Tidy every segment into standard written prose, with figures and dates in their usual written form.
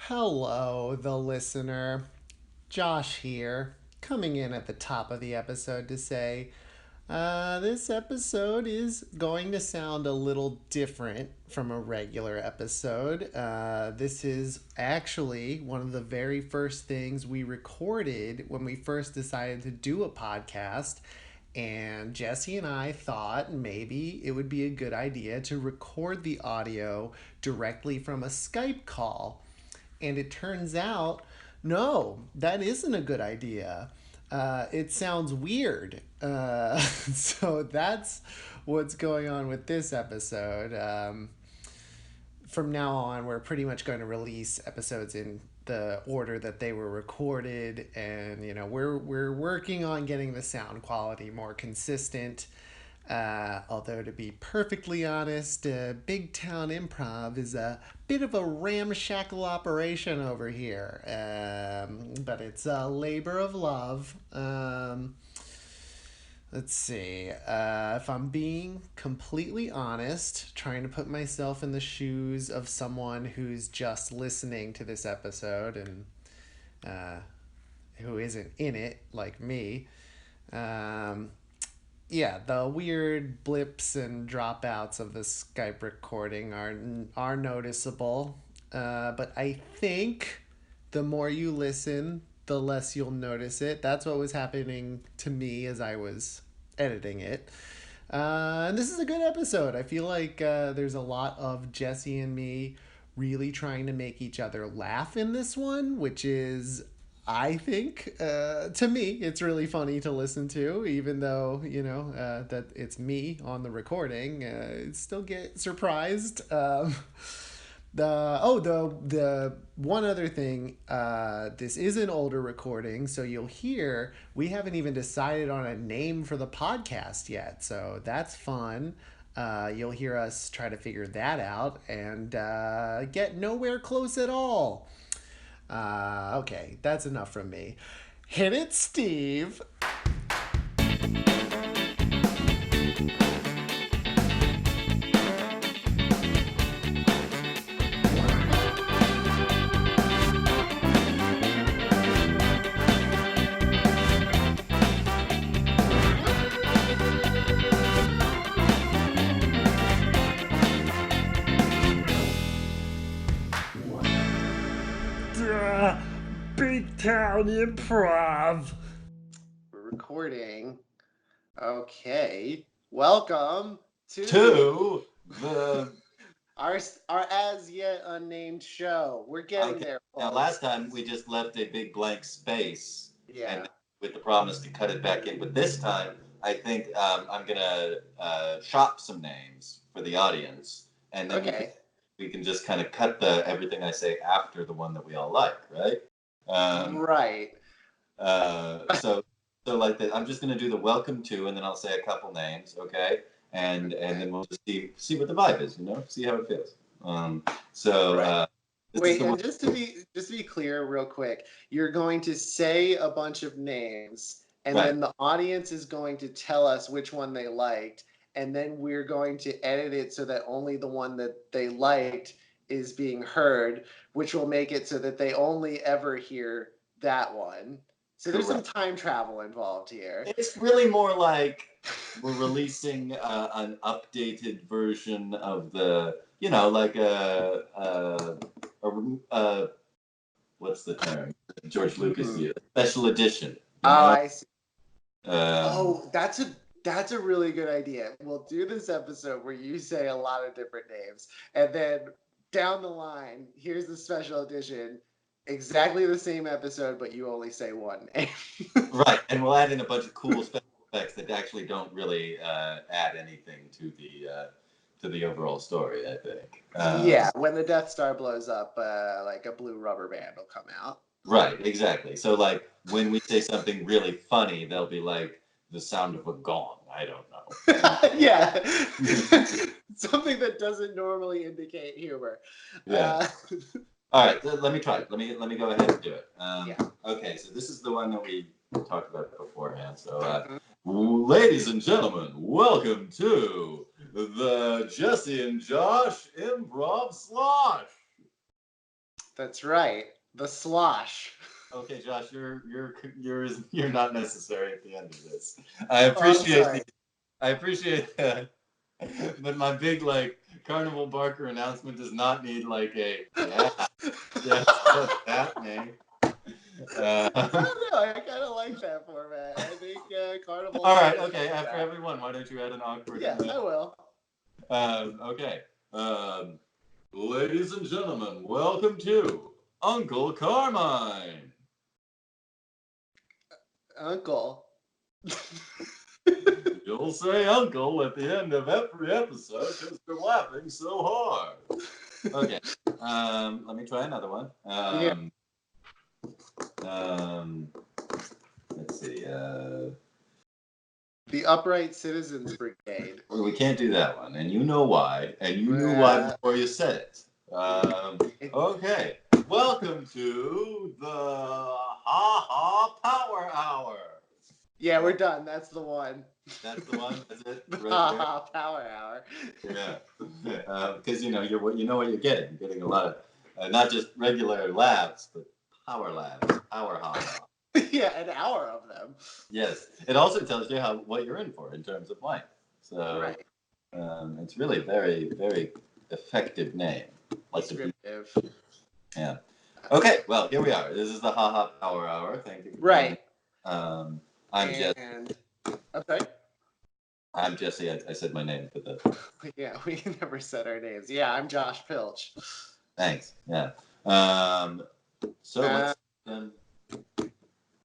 Hello, the listener. Josh here, coming in at the top of the episode to say this episode is going to sound a little different from a regular episode. This is actually one of the very first things we recorded when we first decided to do a podcast. And Jesse and I thought maybe it would be a good idea to record the audio directly from a Skype call. And it turns out, no, that isn't a good idea. It sounds weird. So that's what's going on with this episode. From now on, we're pretty much going to release episodes in the order that they were recorded, and we're working on getting the sound quality more consistent. Although, to be perfectly honest, Big Town Improv is a bit of a ramshackle operation over here. But it's a labor of love. Let's see. If I'm being completely honest, trying to put myself in the shoes of someone who's just listening to this episode and who isn't in it, like me. Yeah, the weird blips and dropouts of the Skype recording are noticeable. But I think the more you listen, the less you'll notice it. That's what was happening to me as I was editing it. And this is a good episode. I feel like there's a lot of Jesse and me really trying to make each other laugh in this one, which is, I think, to me, it's really funny to listen to, even though, that it's me on the recording. Still get surprised. The one other thing, this is an older recording, so you'll hear we haven't even decided on a name for the podcast yet, so that's fun. You'll hear us try to figure that out and get nowhere close at all. Okay, that's enough from me. Hit it, Steve. Big Town Improv. We're recording. Okay. Welcome to the our as yet unnamed show. We're getting there. Now, last time we just left a big blank space, and with the promise to cut it back in. But this time, I think I'm gonna shop some names for the audience, and then we can just kind of cut everything I say after the one that we all like, right? Right. So like that, I'm just gonna do the welcome to, and then I'll say a couple names, okay? And then we'll just see what the vibe is, see how it feels. Wait, and just to be clear, real quick, you're going to say a bunch of names, and then the audience is going to tell us which one they liked, and then we're going to edit it so that only the one that they liked is being heard, which will make it so that they only ever hear that one. So there's some time travel involved here. It's really more like we're releasing an updated version of the, like what's the term? George Lucas used, special edition. I see. That's a really good idea. We'll do this episode where you say a lot of different names, and then down the line, here's the special edition. Exactly the same episode, but you only say one name. Right, and we'll add in a bunch of cool special effects that actually don't really add anything to the overall story, I think. When the Death Star blows up, like a blue rubber band will come out. Right, exactly. So, like, when we say something really funny, they'll be like the sound of a gong. I don't know. Yeah. Something that doesn't normally indicate humor. Yeah. All right, let me try it. Let me go ahead and do it. Okay, so this is the one that we talked about beforehand. So, ladies and gentlemen, welcome to the Jesse and Josh Improv Slosh. That's right. The slosh. Okay, Josh, you're not necessary at the end of this. I Oh, I'm appreciate sorry. I appreciate that, but my big like carnival barker announcement does not need like a yes, what's happening. I don't know. I kind of like that format. I think Carnival All right, should okay. have After that. every one, why don't you add an awkward? Yeah, I will. Okay. Um, Ladies and gentlemen, welcome to Uncle Carmine. Uncle. You'll say uncle at the end of every episode because you're laughing so hard. Okay. Let me try another one. Yeah. Um, let's see. The Upright Citizens Brigade. We can't do that one, and you know why, and you knew why Uh, before you said it. Okay. Welcome to the Ha Ha Power Hour. yeah, we're done. That's the one. That's the one. That's it. The Right Ha there. Ha Power Hour. Yeah. Because you know what you're getting. You're getting a lot of not just regular laughs, but power laughs, power ha ha. Yeah, an hour of them. Yes. It also tells you what you're in for in terms of length. So Right. it's really very very effective name. Like the Descriptive. yeah. Okay. Well, here we are. This is the Ha Ha Power Hour. Thank you for joining. Right. I'm Jesse. And I'm sorry. I'm Jesse. I said my name, but the Yeah, we never said our names. Yeah, I'm Josh Pilch. thanks. Yeah. Um, so Uh, let's.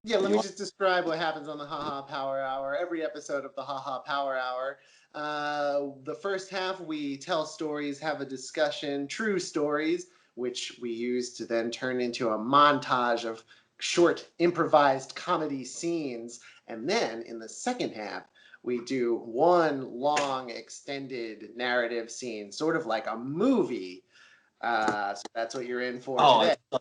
Yeah, let You me want, just describe what happens on the Haha Power Hour. Every episode of the Haha Power Hour. The first half, we tell stories, have a discussion, true stories, which we use to then turn into a montage of short improvised comedy scenes. And then in the second half, we do one long extended narrative scene, sort of like a movie. So that's what you're in for oh, today. I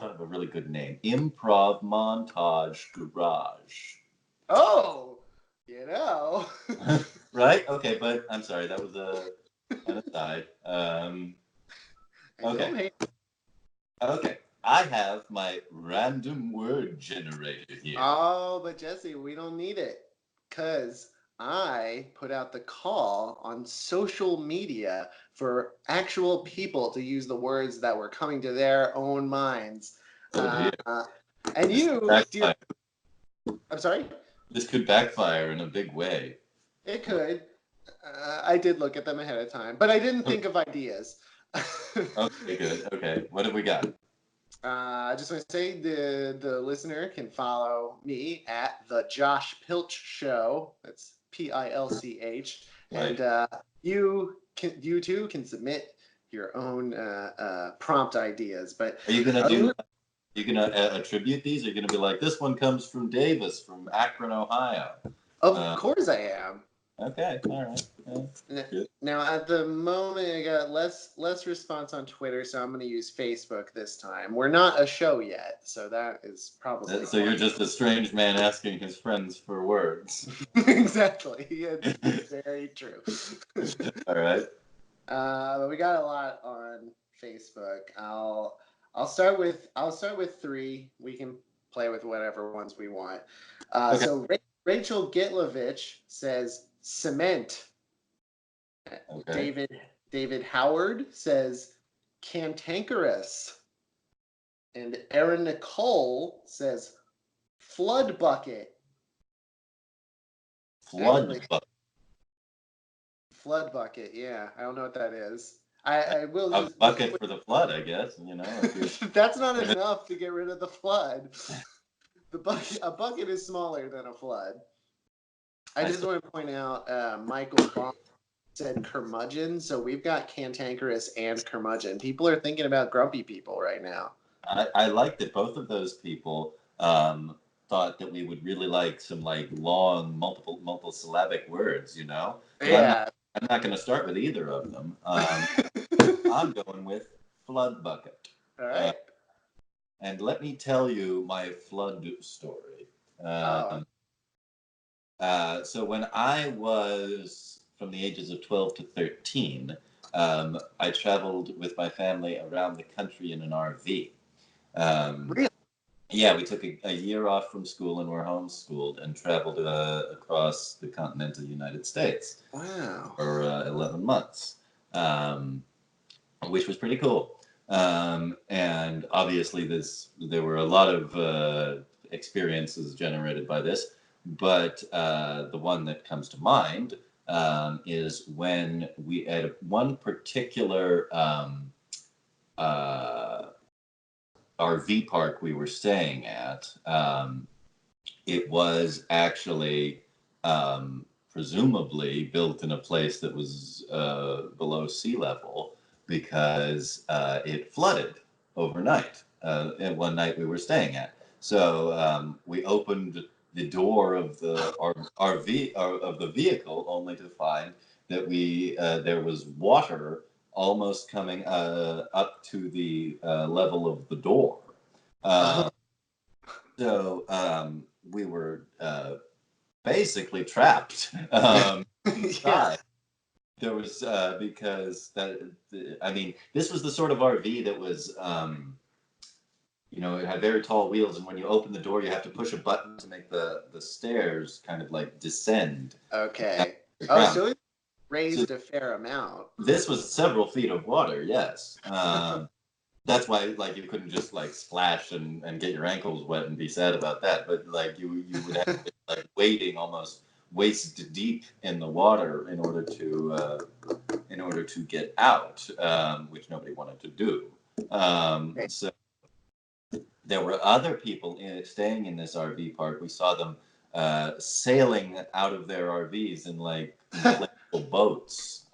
thought of a really good name. Improv Montage Garage. Oh, you know. Right? Okay, but I'm sorry, that was an aside. I Okay. don't hate. Okay. I have my random word generator here. Oh, but Jesse, we don't need it because I put out the call on social media for actual people to use the words that were coming to their own minds. Oh dear. And This you, could dear, backfire. I'm sorry? This could backfire in a big way. It could. I did look at them ahead of time, but I didn't think of ideas. Okay, good. Okay. What have we got? I just want to say the listener can follow me at the Josh Pilch Show. That's Pilch, Right. and you too can submit your own prompt ideas. But Are you gonna do? Are you gonna attribute these? Are you gonna be like, this one comes from Davis from Akron, Ohio? of course I am. Okay. All right. Good. Now at the moment I got less response on Twitter, so I'm going to use Facebook this time. We're not a show yet, so that is probably So you're just a strange man asking his friends for words. exactly. It's very true. All right. But we got a lot on Facebook. I'll start with three. We can play with whatever ones we want. Okay. So Rachel Gitlovich says cement. Okay. David Howard says cantankerous. And Erin Nicole says flood bucket. Flood. Actually, flood bucket. Yeah, I don't know what that is. I will A just. bucket for the flood, I guess. You know. That's not enough to get rid of the flood. A bucket is smaller than a flood. I just want to point out Michael Bond said curmudgeon, so we've got cantankerous and curmudgeon. People are thinking about grumpy people right now. I like that both of those people thought that we would really like some like long multiple syllabic words, you know. But Yeah. I'm not going to start with either of them. I'm going with flood bucket. All right. And let me tell you my flood story. Oh. So when I was from the ages of 12 to 13, I traveled with my family around the country in an RV. Really? Yeah, we took a year off from school and were homeschooled and traveled across the continental United States. Wow. For 11 months, which was pretty cool. And obviously, there were a lot of experiences generated by this, but the one that comes to mind is when we at one particular uh, RV park we were staying at. It was actually presumably built in a place that was below sea level because it flooded overnight. And one night we were staying at. So we opened the door of the RV of the vehicle only to find that we there was water almost coming up to the level of the door. Uh, so we were basically trapped Yeah. inside. There was because that I mean this was the sort of RV that was it had very tall wheels, and when you open the door, you have to push a button to make the stairs kind of like descend down Okay. to the Oh, ground. so it So raised a fair amount. this was several feet of water. Yes. That's why like you couldn't just like splash and get your ankles wet and be sad about that, but like you would have to, like wading almost waist deep in the water in order to get out, which nobody wanted to do. Okay. So there were other people staying in this RV park. We saw them sailing out of their RVs in like inflatable boats.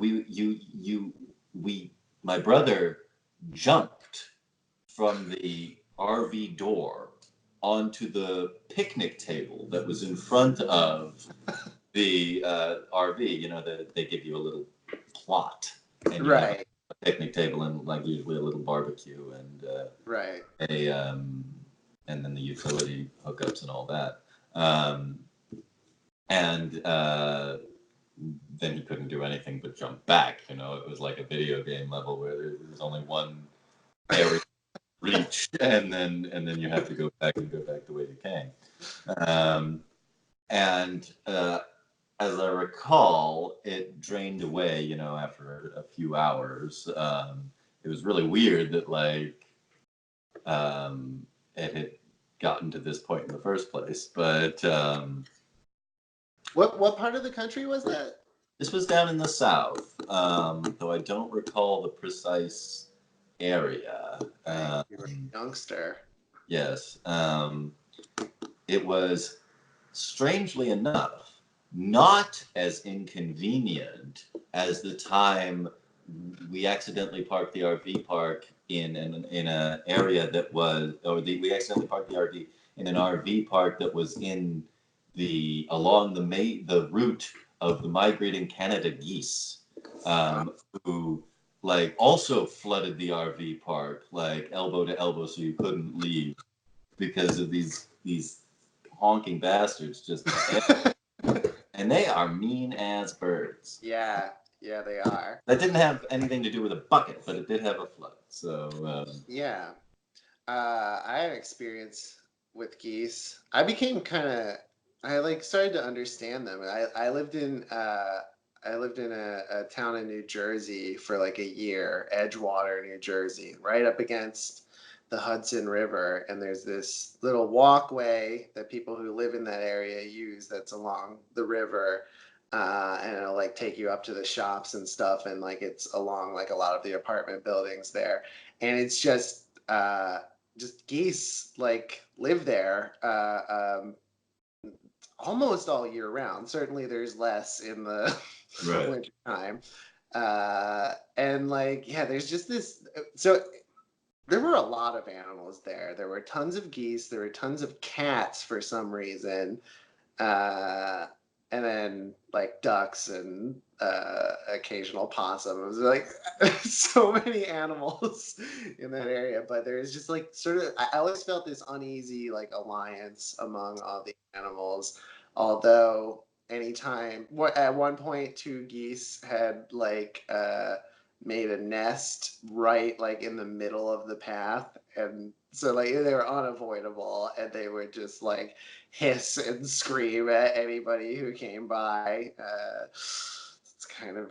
We you you we My brother jumped from the RV door onto the picnic table that was in front of the RV. You know that they give you a little plot, and you have Right. a picnic table and like usually a little barbecue and Right. a and then the utility hookups and all that. Um, and then he couldn't do anything but jump back. You know, it was like a video game level where there was only one area reach, and then you have to go back the way you came. Um, and as I recall, it drained away. You know, after a few hours. It was really weird that like it had gotten to this point in the first place, but What part of the country was that? this was down in the south, though I don't recall the precise area. Dang, you were a youngster. Yes, it was strangely enough not as inconvenient as the time we accidentally parked the RV park in a area that was, we accidentally parked the RV in an RV park that was in the along the route of the migrating Canada geese, who like also flooded the RV park like elbow to elbow, so you couldn't leave because of these honking bastards just and they are mean as birds. Yeah. Yeah, they are. That didn't have anything to do with a bucket, but it did have a flood. So Yeah. I had experience with geese. I became kind of, I like started to understand them. I lived in a town in New Jersey for like a year, Edgewater, New Jersey, right up against the Hudson River. And there's this little walkway that people who live in that area use that's along the river. And it'll like take you up to the shops and stuff. And like it's along like a lot of the apartment buildings there. And it's just geese like live there almost all year round. Certainly, there's less in the right. winter time, and like yeah, there's just this. So there were a lot of animals there. There were tons of geese. There were tons of cats for some reason, uh, and then like ducks and occasional possum. It was like so many animals in that area, but there's just like sort of I always felt this uneasy like alliance among all the animals. Although anytime. What at one point, two geese had like made a nest right like in the middle of the path, and so like they were unavoidable, and they would just like hiss and scream at anybody who came by. It's kind of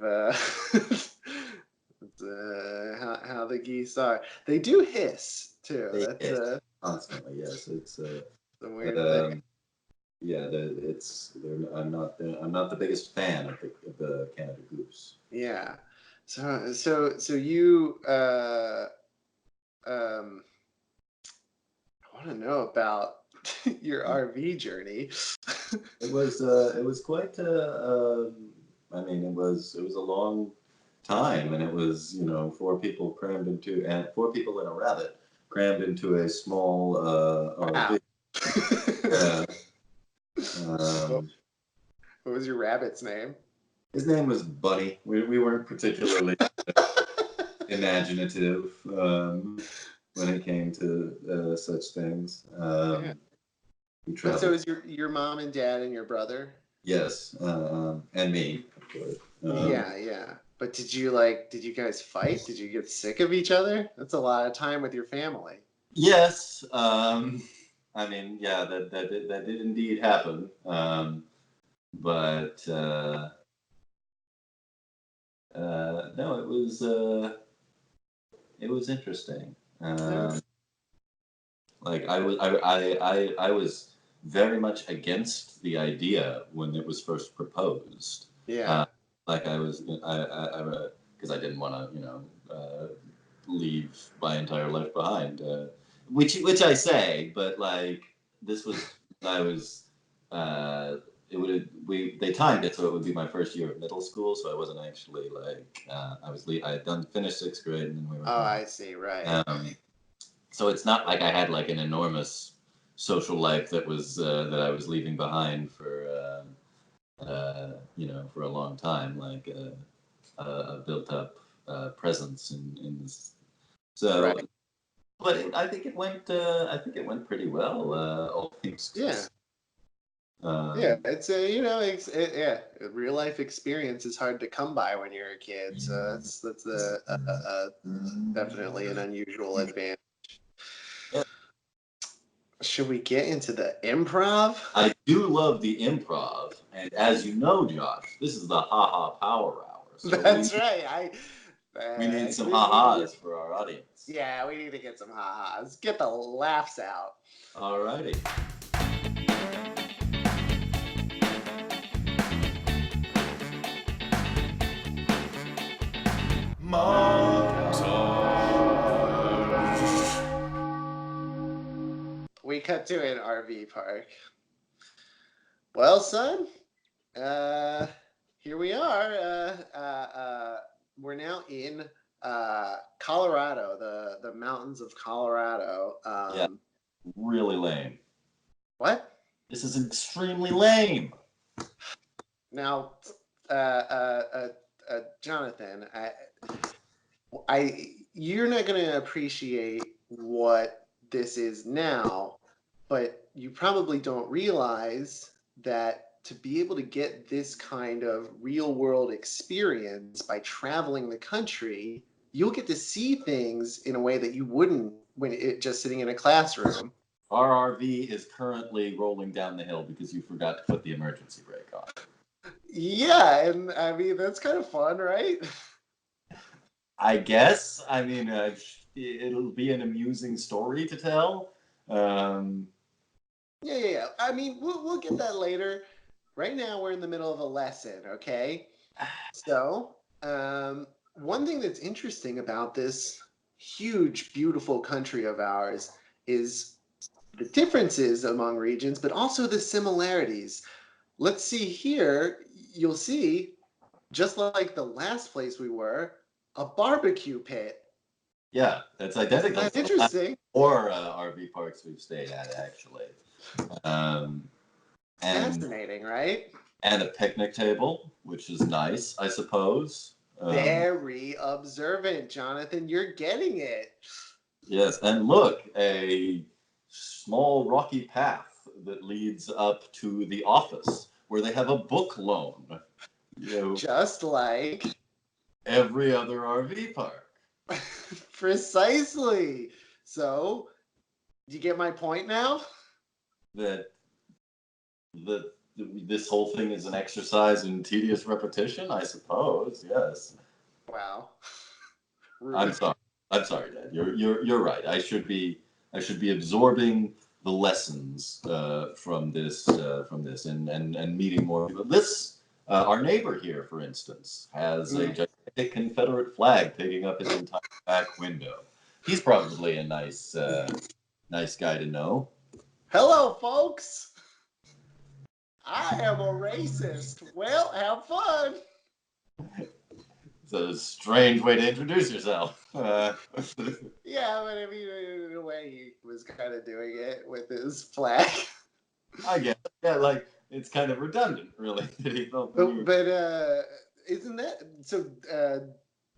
how the geese are. They do hiss too. They That's hit constantly. Yes, it's a weird thing. um, yeah. I'm not the biggest fan of the Canada goose. Yeah. So you um I want to know about your RV journey. It was quite I mean, it was a long time, and it was, four people crammed into, and four people and a rabbit crammed into a small Wow. RV. Yeah. what, Um, what was your rabbit's name? his name was Bunny. We weren't particularly imaginative when it came to such things. Yeah. We But so traveled. is your mom and dad and your brother? Yes, and me, of course. Yeah, yeah. But did you guys fight? Did you get sick of each other? That's a lot of time with your family. Yes, I mean, yeah, that did indeed happen. But no, it was interesting. Yeah. Like I was very much against the idea when it was first proposed. Yeah. Like I was, because I didn't want to, leave my entire life behind. Which I say, but like this was I was. It would we they timed it so it would be my first year of middle school, so I wasn't actually like I had done finished sixth grade and then we were Oh, going. I see. Right. So it's not like I had like an enormous social life that I was leaving behind for a long time, like a built up presence in this. So, Right. but I think it went pretty well. All things Yeah. considered. Yeah, Um, it's a yeah, a real life experience is hard to come by when you're a kid, so that's definitely an unusual advantage. yeah, Should we get into the improv? I do love the improv, and as you know, Josh, this is the Ha Ha Power Hour. So we That's right. we need some We ha need to get ha's for our audience. yeah, we need to get some ha-has. Get the laughs out. Alrighty. We cut to an RV park. Well, son, uh, here we are. We're now in Colorado, the mountains of Colorado. Yeah, really lame. What? This is extremely lame. Now, Jonathan, you're not going to appreciate what this is now, but you probably don't realize that to be able to get this kind of real world experience by traveling the country, you'll get to see things in a way that you wouldn't when it just sitting in a classroom. Our RV is currently rolling down the hill because you forgot to put the emergency brake on. Yeah, and I mean that's kind of fun, right? I guess. I mean, it'll be an amusing story to tell. Um, Yeah. I mean, we'll get that later. Right now, we're in the middle of a lesson, okay? So, one thing that's interesting about this huge, beautiful country of ours is the differences among regions, but also the similarities. Let's see here, you'll see, just like the last place we were, a barbecue pit. yeah, that's Isn't identical that to the last interesting? four RV parks we've stayed at, actually. Um, and Fascinating, right? and a picnic table, which is nice, I suppose. Very observant, Jonathan. You're getting it. Yes, and look, a small rocky path that leads up to the office, where they have a book loan. Just like every other RV park. Precisely. So, do you get my point now? That this whole thing is an exercise in tedious repetition, I suppose. Yes. Wow. I'm sorry, Dad. You're right. I should be absorbing the lessons from this and meeting more people. Our neighbor here, for instance, has a gigantic Confederate flag taking up his entire back window. He's probably a nice guy to know. Hello, folks. I am a racist. Well, have fun. It's a strange way to introduce yourself. Yeah, but I mean, in a way, he was kind of doing it with his flag. I guess. Yeah, like, it's kind of redundant, really. But isn't that so?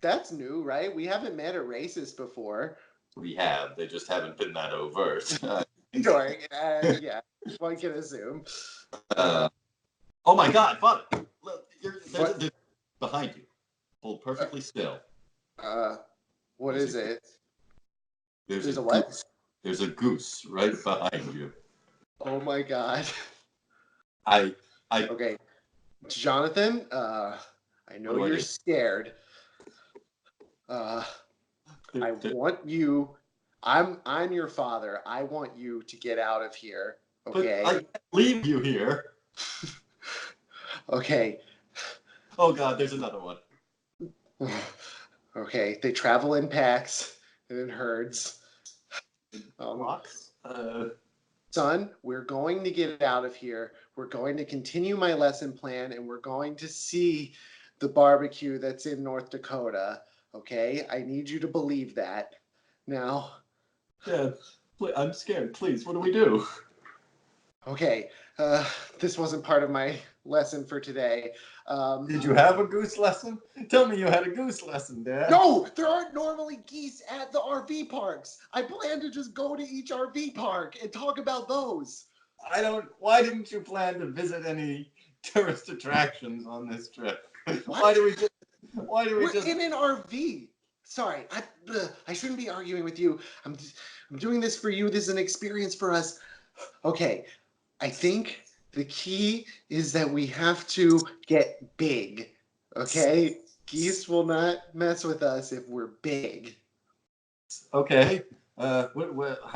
That's new, right? We haven't met a racist before. We have. They just haven't been that overt. Sure. Yeah, one can assume. Oh my God, Father! Look, there's behind you. Hold perfectly still. What is it? There's a what? Goose. There's a goose right behind you. Oh my God. I. Okay, Jonathan. I know you're scared. I want you. I'm your father. I want you to get out of here. Okay. But I can't leave you here. Okay. Oh God, there's another one. Okay, they travel in packs and in herds. Flocks? Son, we're going to get out of here. We're going to continue my lesson plan, and we're going to see the barbecue that's in North Dakota. Okay? I need you to believe that. Now. Dad, I'm scared. Please, what do we do? Okay, this wasn't part of my lesson for today. Did you have a goose lesson? Tell me you had a goose lesson, Dad. No, there aren't normally geese at the RV parks. I plan to just go to each RV park and talk about those. Why didn't you plan to visit any tourist attractions on this trip? What? Why do we just... We're in an RV. Sorry, I shouldn't be arguing with you. I'm doing this for you. This is an experience for us. Okay, I think the key is that we have to get big. Okay? Geese will not mess with us if we're big. Okay. How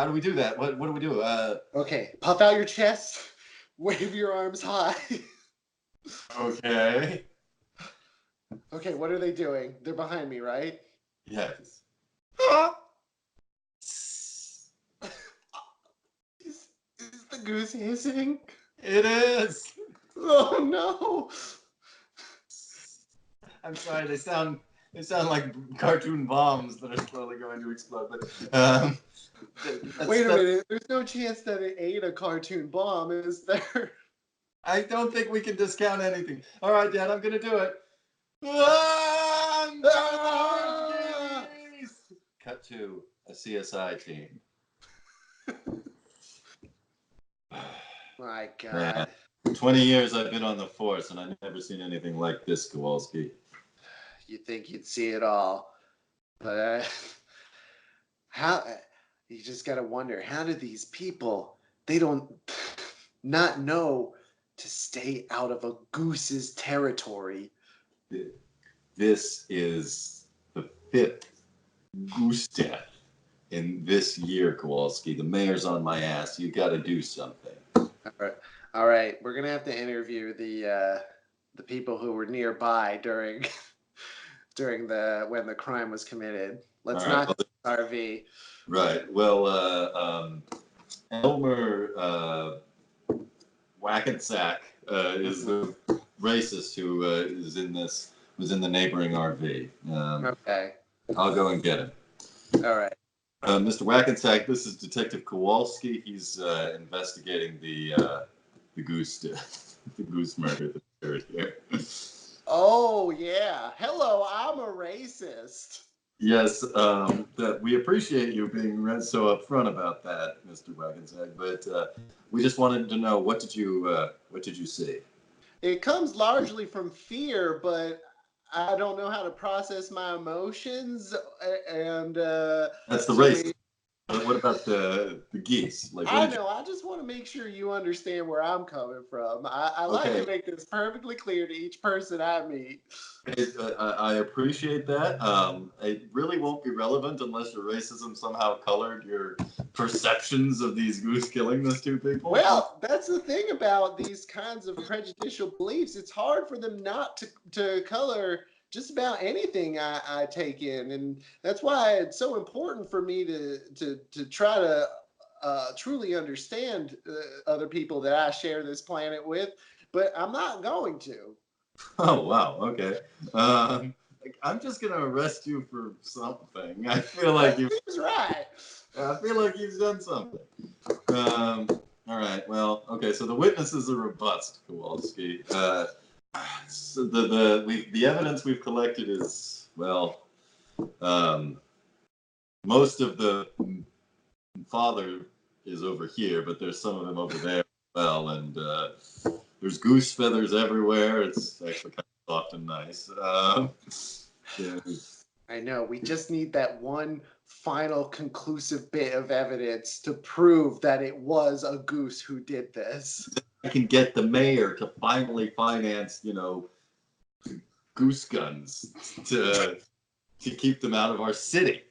do we do that? What do we do? Okay, puff out your chest. Wave your arms high. Okay. Okay, what are they doing? They're behind me, right? Yes. Is the goose hissing? It is. Oh no! I'm sorry. They sound like cartoon bombs that are slowly going to explode. But wait a minute. There's no chance that it ate a cartoon bomb, is there? I don't think we can discount anything. All right, Dad, I'm gonna do it. Cut to a CSI team. My God. Man, 20 years I've been on the force, and I've never seen anything like this, Kowalski. You'd think you'd see it all, but how? You just gotta wonder, how do these people? They don't not know to stay out of a goose's territory. This is the 5th goose death in this year, Kowalski. The mayor's on my ass. You got to do something. All right. We're gonna have to interview the people who were nearby during when the crime was committed. Let's not RV. Right. Well, Elmer Wackensack is the racist who was in the neighboring RV. Okay. I'll go and get him. All right. Mr. Wackensack, this is Detective Kowalski. He's investigating the goose the goose murder that occurred here. Oh yeah. Hello, I'm a racist. Yes, that we appreciate you being so upfront about that, Mr. Wackensack. But we just wanted to know, what did you see? It comes largely from fear, but I don't know how to process my emotions, and That's the so race. it, What about the geese? Like, what I did you? know. I just want to make sure you understand where I'm coming from. I like to Okay, make this perfectly clear to each person I meet. I appreciate that. It really won't be relevant unless your racism somehow colored your perceptions of these goose killing those two people. Well, that's the thing about these kinds of prejudicial beliefs. It's hard for them not to color just about anything I take in. And that's why it's so important for me to try to truly understand other people that I share this planet with. But I'm not going to. Oh wow. Okay. Um, I'm just gonna arrest you for something. That seems right. I feel like you've done something. Um, all right. Well, okay. So the witnesses are robust, Kowalski. So the evidence we've collected is well, um, most of the father is over here, but there's some of them over there as well, and there's goose feathers everywhere. It's actually kind of soft and nice. Yeah. I know. We just need that one final conclusive bit of evidence to prove that it was a goose who did this. I can get the mayor to finally finance, goose guns to keep them out of our city.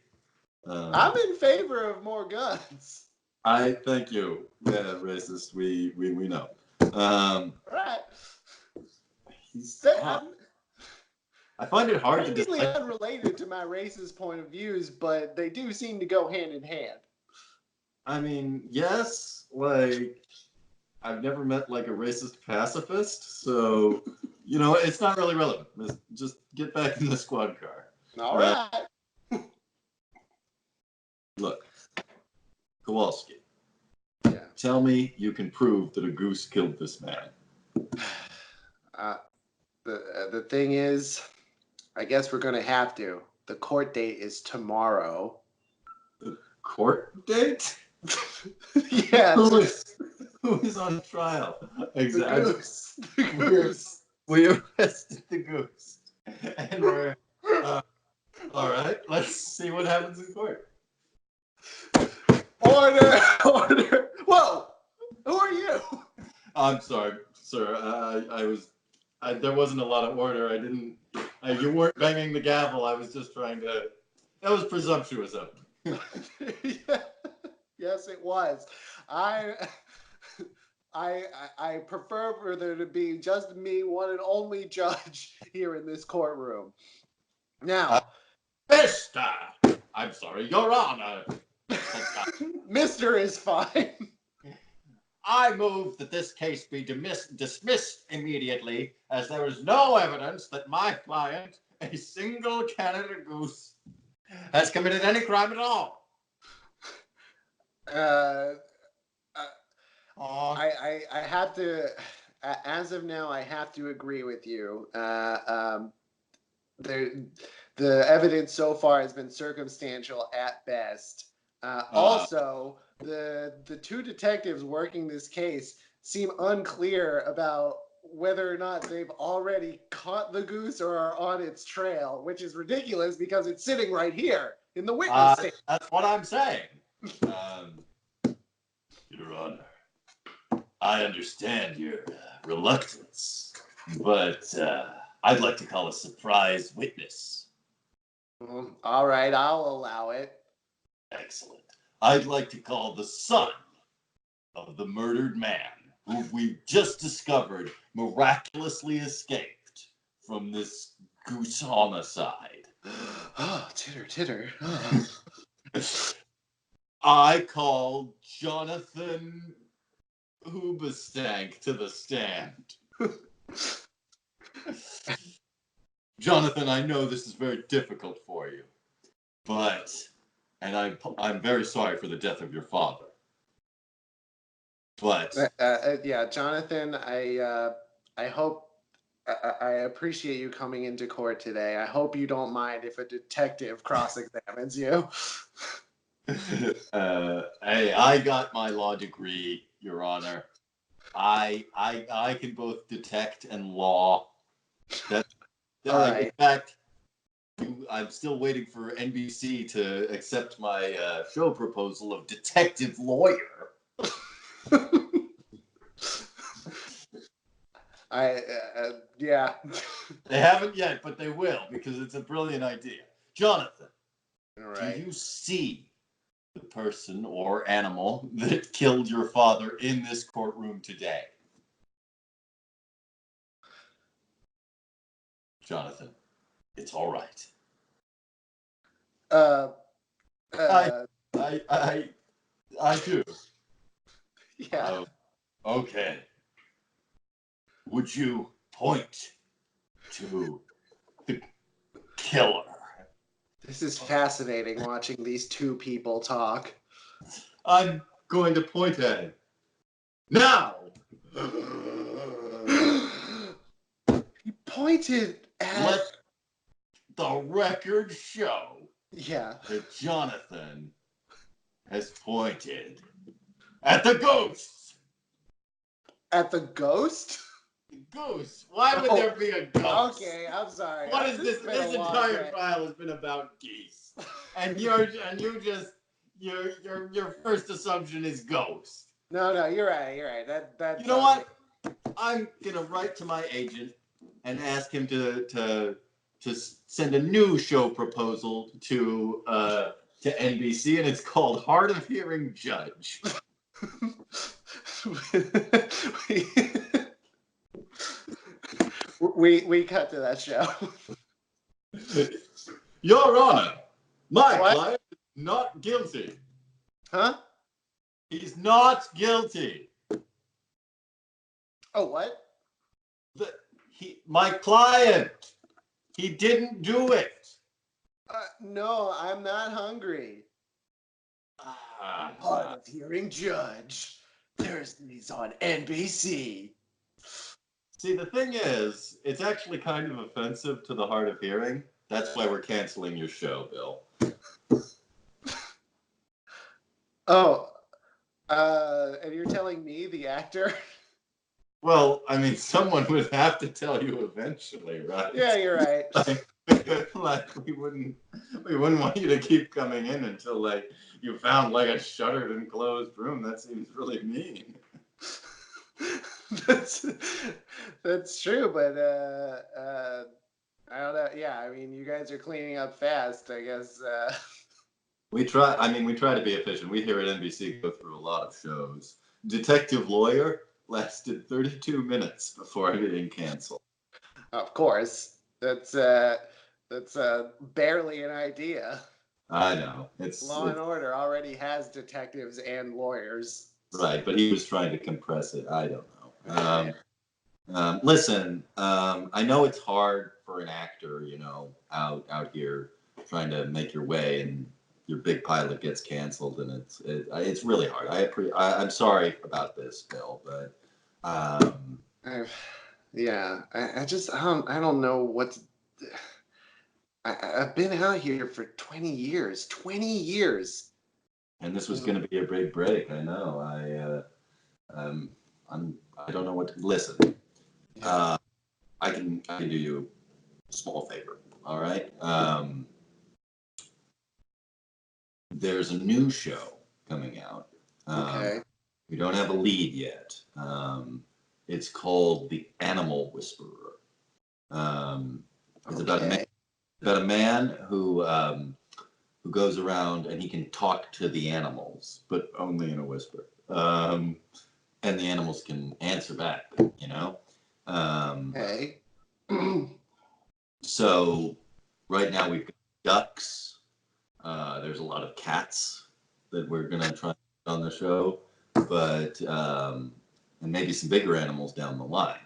I'm in favor of more guns. I thank you. Yeah, racist. We know. Um, Right. he's That, hot. I find it hard to seemingly decide. unrelated to my racist point of views, but they do seem to go hand in hand. I mean, yes, like I've never met like a racist pacifist, so it's not really relevant. Just get back in the squad car. All right. Look, Kowalski, Yeah. tell me you can prove that a goose killed this man. Uh, the thing is, I guess we're gonna have to. The court date is tomorrow. The court date? Yeah. Who is on trial? The Exactly. goose. The goose. We arrested the goose, and we're all right. Let's see what happens in court. Order! Order! Whoa! Who are you? I'm sorry, sir. There wasn't a lot of order. I didn't. You weren't banging the gavel. I was just trying to. That was presumptuous of me. Yeah. Yes, it was. I, I prefer for there to be just me, one and only judge here in this courtroom. Now, Mister, I'm sorry, Your Honor. Mister is fine. I move that this case be dismissed immediately, as there is no evidence that my client, a single Canada goose, has committed any crime at all. Uh, I have to, as of now, I have to agree with you. The evidence so far has been circumstantial at best. Also, the two detectives working this case seem unclear about whether or not they've already caught the goose or are on its trail, which is ridiculous because it's sitting right here in the witness stand. That's what I'm saying. Your Honor, I understand your reluctance, but I'd like to call a surprise witness. All right, I'll allow it. Excellent. I'd like to call the son of the murdered man, who we've just discovered miraculously escaped from this goose homicide. Oh, titter. I call Jonathan Hoobastank to the stand. Jonathan, I know this is very difficult for you, and I'm very sorry for the death of your father. But yeah, Jonathan, I hope I appreciate you coming into court today. I hope you don't mind if a detective cross-examines you. hey, I got my law degree, Your Honor. I can both detect and law. That All right. In fact, I'm still waiting for NBC to accept my show proposal of detective lawyer. Yeah. They haven't yet, but they will because it's a brilliant idea. Jonathan, All do right. you see the person or animal that killed your father in this courtroom today? Jonathan, it's all right. Uh, I uh, I do. yeah. Oh, okay. Would you point to the killer? This is fascinating watching these two people talk. I'm going to point at him. Now! He pointed at. Let the record show Yeah. that Jonathan has pointed at the ghost. At the ghost? Goose. Why would there be a ghost? Okay, I'm sorry. What is this? This entire trial has been about geese, and your first assumption is ghost. No, you're right. You're right. That. You know what? I'm gonna write to my agent and ask him to send a new show proposal to NBC, and it's called Hard of Hearing Judge. we cut to that show. Your Honor, my client is not guilty. Huh? He's not guilty. Oh, what? My client, he didn't do it. No, I'm not hungry. Hard of Hearing Judge. Thursdays on NBC. See, the thing is, it's actually kind of offensive to the hard of hearing. That's why we're canceling your show, Bill. Oh, and you're telling me, the actor? Well, I mean, someone would have to tell you eventually, right? Yeah, you're right. Like we wouldn't want you to keep coming in until like you found like a shuttered and closed room. That seems really mean. That's true, but I don't know. Yeah, I mean, you guys are cleaning up fast, I guess. We try. I mean, we try to be efficient. We here at NBC go through a lot of shows. Detective Lawyer lasted 32 minutes before being canceled. Of course, that's barely an idea. I know. Law and Order already has detectives and lawyers. Right, but he was trying to compress it. I don't know. Listen, I know it's hard for an actor, you know, out here trying to make your way, and your big pilot gets canceled, and it's really hard. I'm sorry about this, Bill, but yeah, I don't know what. I've been out here for 20 years. 20 years. And this was going to be a big break. I know. I don't know what to listen. I can do you a small favor. All right. There's a new show coming out. Okay. We don't have a lead yet. It's called The Animal Whisperer. It's about a man who goes around and he can talk to the animals, but only in a whisper. And the animals can answer back, you know? Okay. So right now we've got ducks. There's a lot of cats that we're going to try on the show, but and maybe some bigger animals down the line.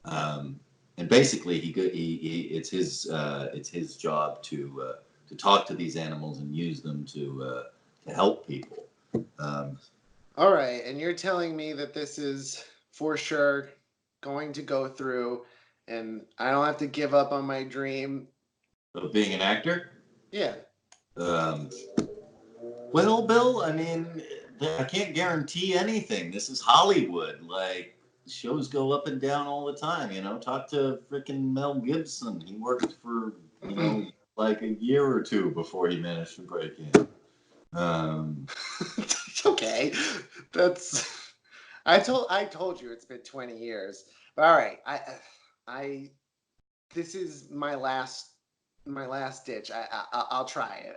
And basically, it's his job to talk to these animals and use them to help people. All right, and you're telling me that this is for sure going to go through, and I don't have to give up on my dream of being an actor? Yeah. Well, Bill, I mean, I can't guarantee anything. This is Hollywood. Like, shows go up and down all the time. Talk to freaking Mel Gibson. He worked for like a year or two before he managed to break in. Okay, that's. I told you it's been 20 years. But all right, I this is my last ditch. I'll try it.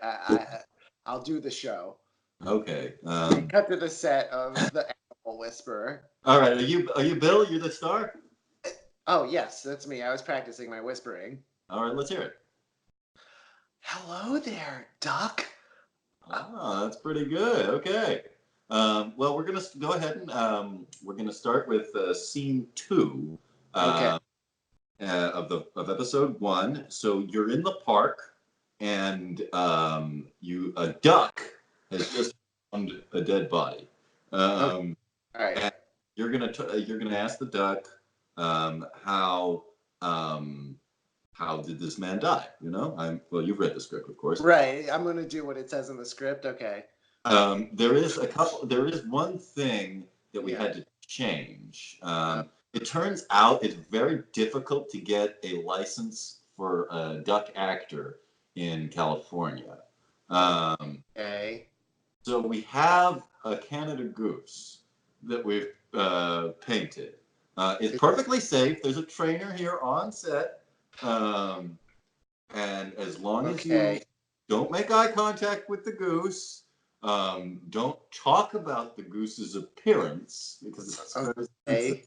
I'll do the show. Okay. Cut to the set of the Animal Whisperer. All right. Are you Bill? You're the star. Oh yes, that's me. I was practicing my whispering. All right. Let's hear it. Hello there, Duck. Oh, that's pretty good. Okay. Well, we're gonna go ahead and we're gonna start with scene 2 Okay. of episode 1. So you're in the park, and a duck has just found a dead body. All right. And you're gonna ask the duck how did this man die? Well, you've read the script, of course. Right. I'm gonna do what it says in the script. Okay. There is one thing that we had to change. It turns out it's very difficult to get a license for a duck actor in California. Okay. So we have a Canada goose that we've painted. It's perfectly safe. There's a trainer here on set. And as long as you don't make eye contact with the goose, don't talk about the goose's appearance because it's very sensitive,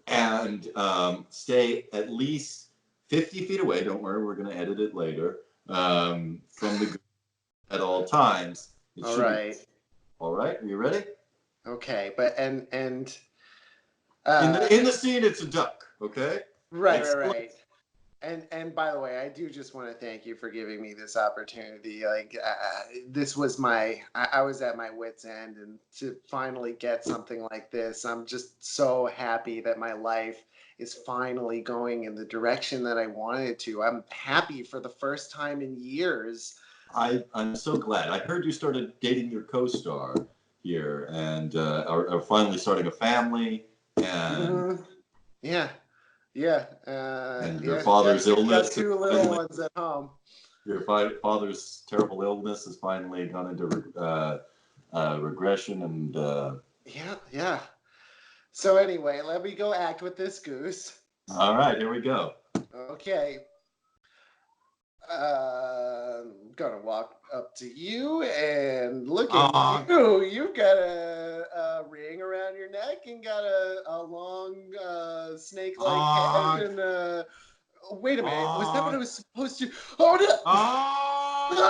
and stay at least 50 feet away. Don't worry, we're going to edit it later. From the goose at all times. All right. All right. Are you ready? Okay, but and in the scene, it's a duck. Okay. Right. And by the way, I do just want to thank you for giving me this opportunity. Like, this was I was at my wit's end, and to finally get something like this, I'm just so happy that my life is finally going in the direction that I wanted to. I'm happy for the first time in years. I'm so glad. I heard you started dating your co-star here, and are finally starting a family, and and your father's illness. Got 2 little ones at home. Your father's terrible illness has finally gone into regression, and yeah. So anyway, let me go act with this goose. All right, here we go. Okay. I'm gonna walk up to you and look at you. You've got a ring around your neck and got a long snake-like head. And wait a minute, was that what I was supposed to? Oh no! No!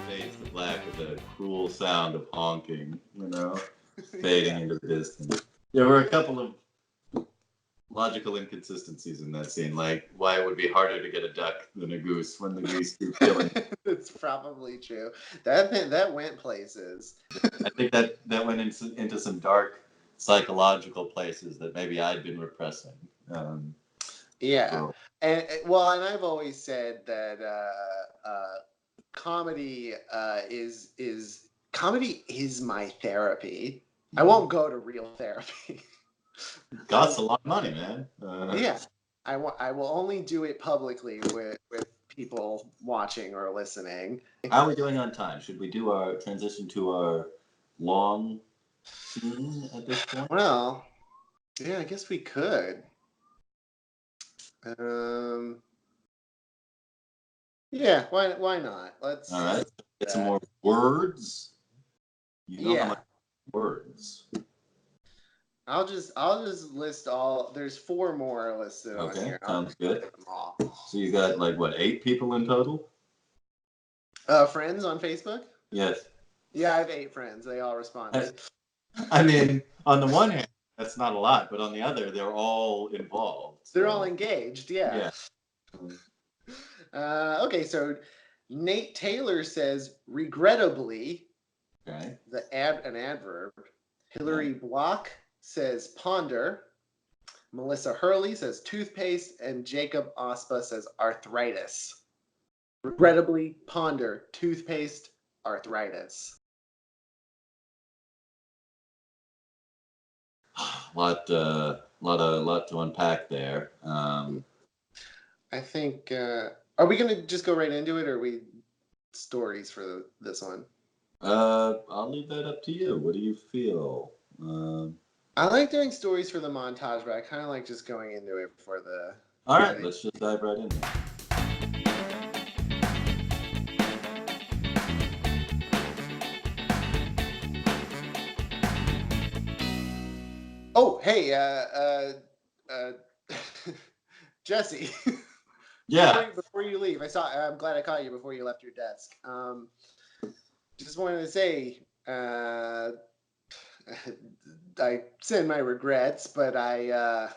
Fades to black with a cruel sound of honking, fading into the distance. There were a couple of logical inconsistencies in that scene, like why it would be harder to get a duck than a goose when the geese keep killing. It's probably true. That went places. I think that went into some dark psychological places that maybe I'd been repressing. Yeah, and I've always said that comedy is my therapy. I won't go to real therapy. Costs a lot of money, man. Yeah, I will only do it publicly with people watching or listening. How are we doing on time? Should we do our transition to our long scene at this point? Well, yeah, I guess we could. Yeah, why not? Let's. All right, get some more words. How much words. I'll just list all. There's 4 more listed on here. Sounds good. So you got 8 people in total? Friends on Facebook? Yes. Yeah, I have 8 friends. They all responded. I mean, on the one hand, that's not a lot, but on the other, they're all involved. So. They're all engaged. Yeah. Okay, so Nate Taylor says, regrettably. Okay. An adverb. Hillary Block says ponder. Melissa Hurley says toothpaste, and Jacob Ospa says arthritis. Regrettably, ponder toothpaste, arthritis. Lot to unpack there. I think. Are we gonna just go right into it, or are we stories for this one? I'll leave that up to you. What do you feel? I like doing stories for the montage, but I kind of like just going into it for the. All right, let's just dive right in. Oh, hey, Jesse. Yeah. Before you leave, I'm glad I caught you before you left your desk. Just wanted to say, I send my regrets, but I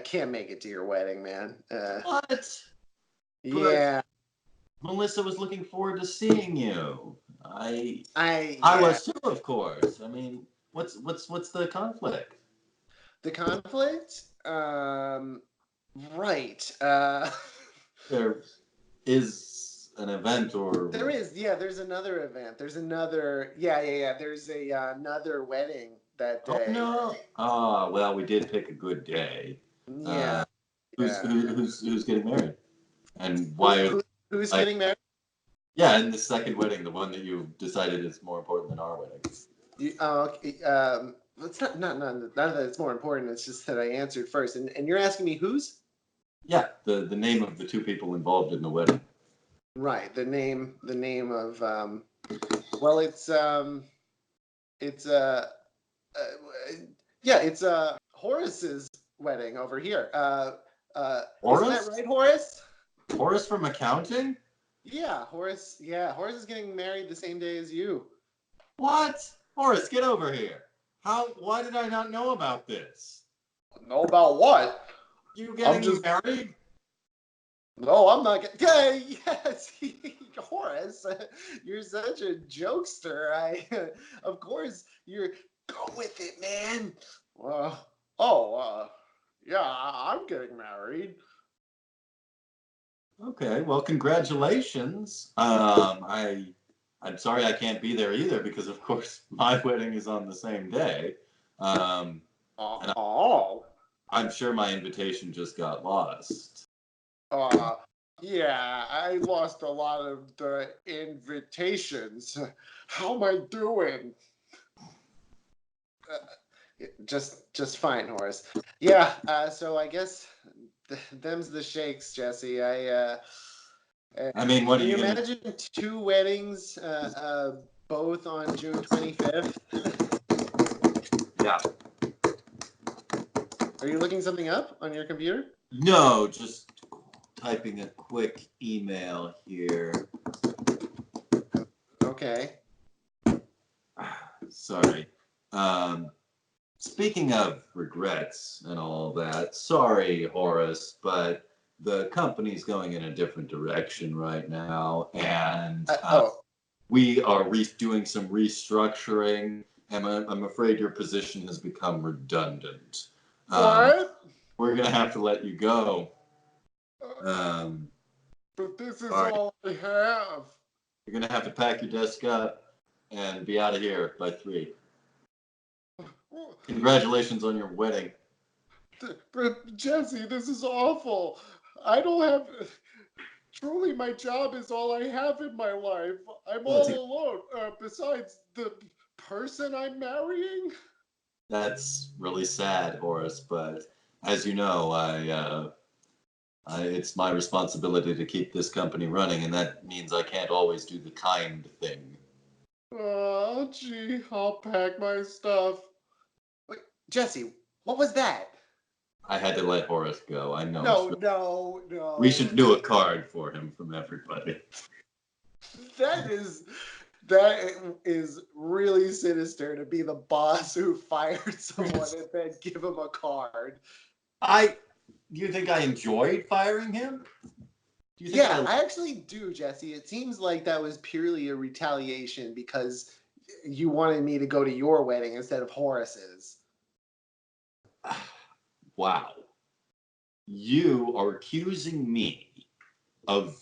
can't make it to your wedding, man. What? Yeah. But Melissa was looking forward to seeing you. I Yeah. was too, of course. I mean, what's the conflict? The conflict? Right. There is an event, or there is. Yeah, there's another event. There's another. Yeah. There's another wedding that day. Oh no! Ah, well, we did pick a good day. Yeah. Who's getting married? And why? Who's getting married? Yeah, and the second wedding, the one that you decided is more important than our wedding. Okay. It's not that it's more important. It's just that I answered first, and you're asking me whose? Yeah, the name of the two people involved in the wedding. Right. The name of well, it's it's Horace's wedding over here. Horace? Isn't that right, Horace? Horace from accounting? Yeah, Horace. Yeah, Horace is getting married the same day as you. What? Horace, get over here. Why did I not know about this? Know about what? You getting married? No, I'm not getting. Yeah, yes, Horace, you're such a jokester. Of course, you're go with it, man. Yeah, I'm getting married. Okay, well, congratulations. I'm sorry I can't be there either because, of course, my wedding is on the same day. And I'm sure my invitation just got lost. Yeah, I lost a lot of the invitations. How am I doing? Just fine, Horace. Yeah. So I guess them's the shakes, Jesse. I mean, what are Can you you gonna? imagine two weddings, both on June 25th? Yeah. Are you looking something up on your computer? No, just typing a quick email here. Okay. Sorry. Speaking of regrets and all that, sorry, Horace, but the company's going in a different direction right now, and we are doing some restructuring, and I'm afraid your position has become redundant. What? We're going to have to let you go. But this is all I have. You're going to have to pack your desk up and be out of here by 3. Congratulations on your wedding. But Jesse, this is awful. I don't have. Truly, my job is all I have in my life. I'm all alone. Besides the person I'm marrying. That's really sad, Horace. But as you know, it's my responsibility to keep this company running, and that means I can't always do the kind thing. Oh, gee, I'll pack my stuff. Wait, Jesse, what was that? I had to let Horace go. I know. No. We should do a card for him from everybody. That is really sinister to be the boss who fired someone and then give him a card. Do you think I enjoyed firing him? I actually do, Jesse. It seems like that was purely a retaliation because you wanted me to go to your wedding instead of Horace's. Wow. You are accusing me of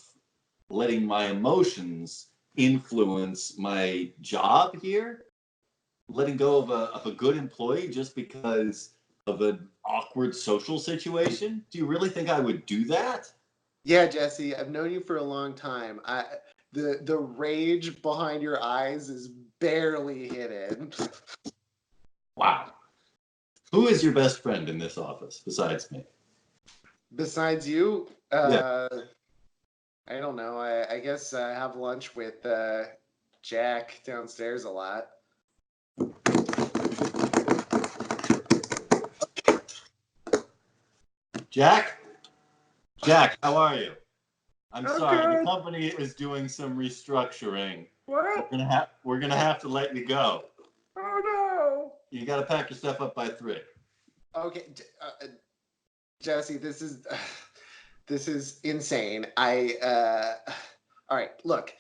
letting my emotions influence my job here? Letting go of a good employee just because of an awkward social situation? Do you really think I would do that? Yeah, Jesse, I've known you for a long time. The rage behind your eyes is barely hidden. Wow. Who is your best friend in this office besides me? Besides you, Yeah. I don't know. I guess I have lunch with Jack downstairs a lot. Jack? Jack, how are you? I'm I'm sorry, the good. company is doing some restructuring. What? We're gonna have to let you go. Oh no. You gotta pack your stuff up by 3. Okay, Jesse, this is insane. All right, look.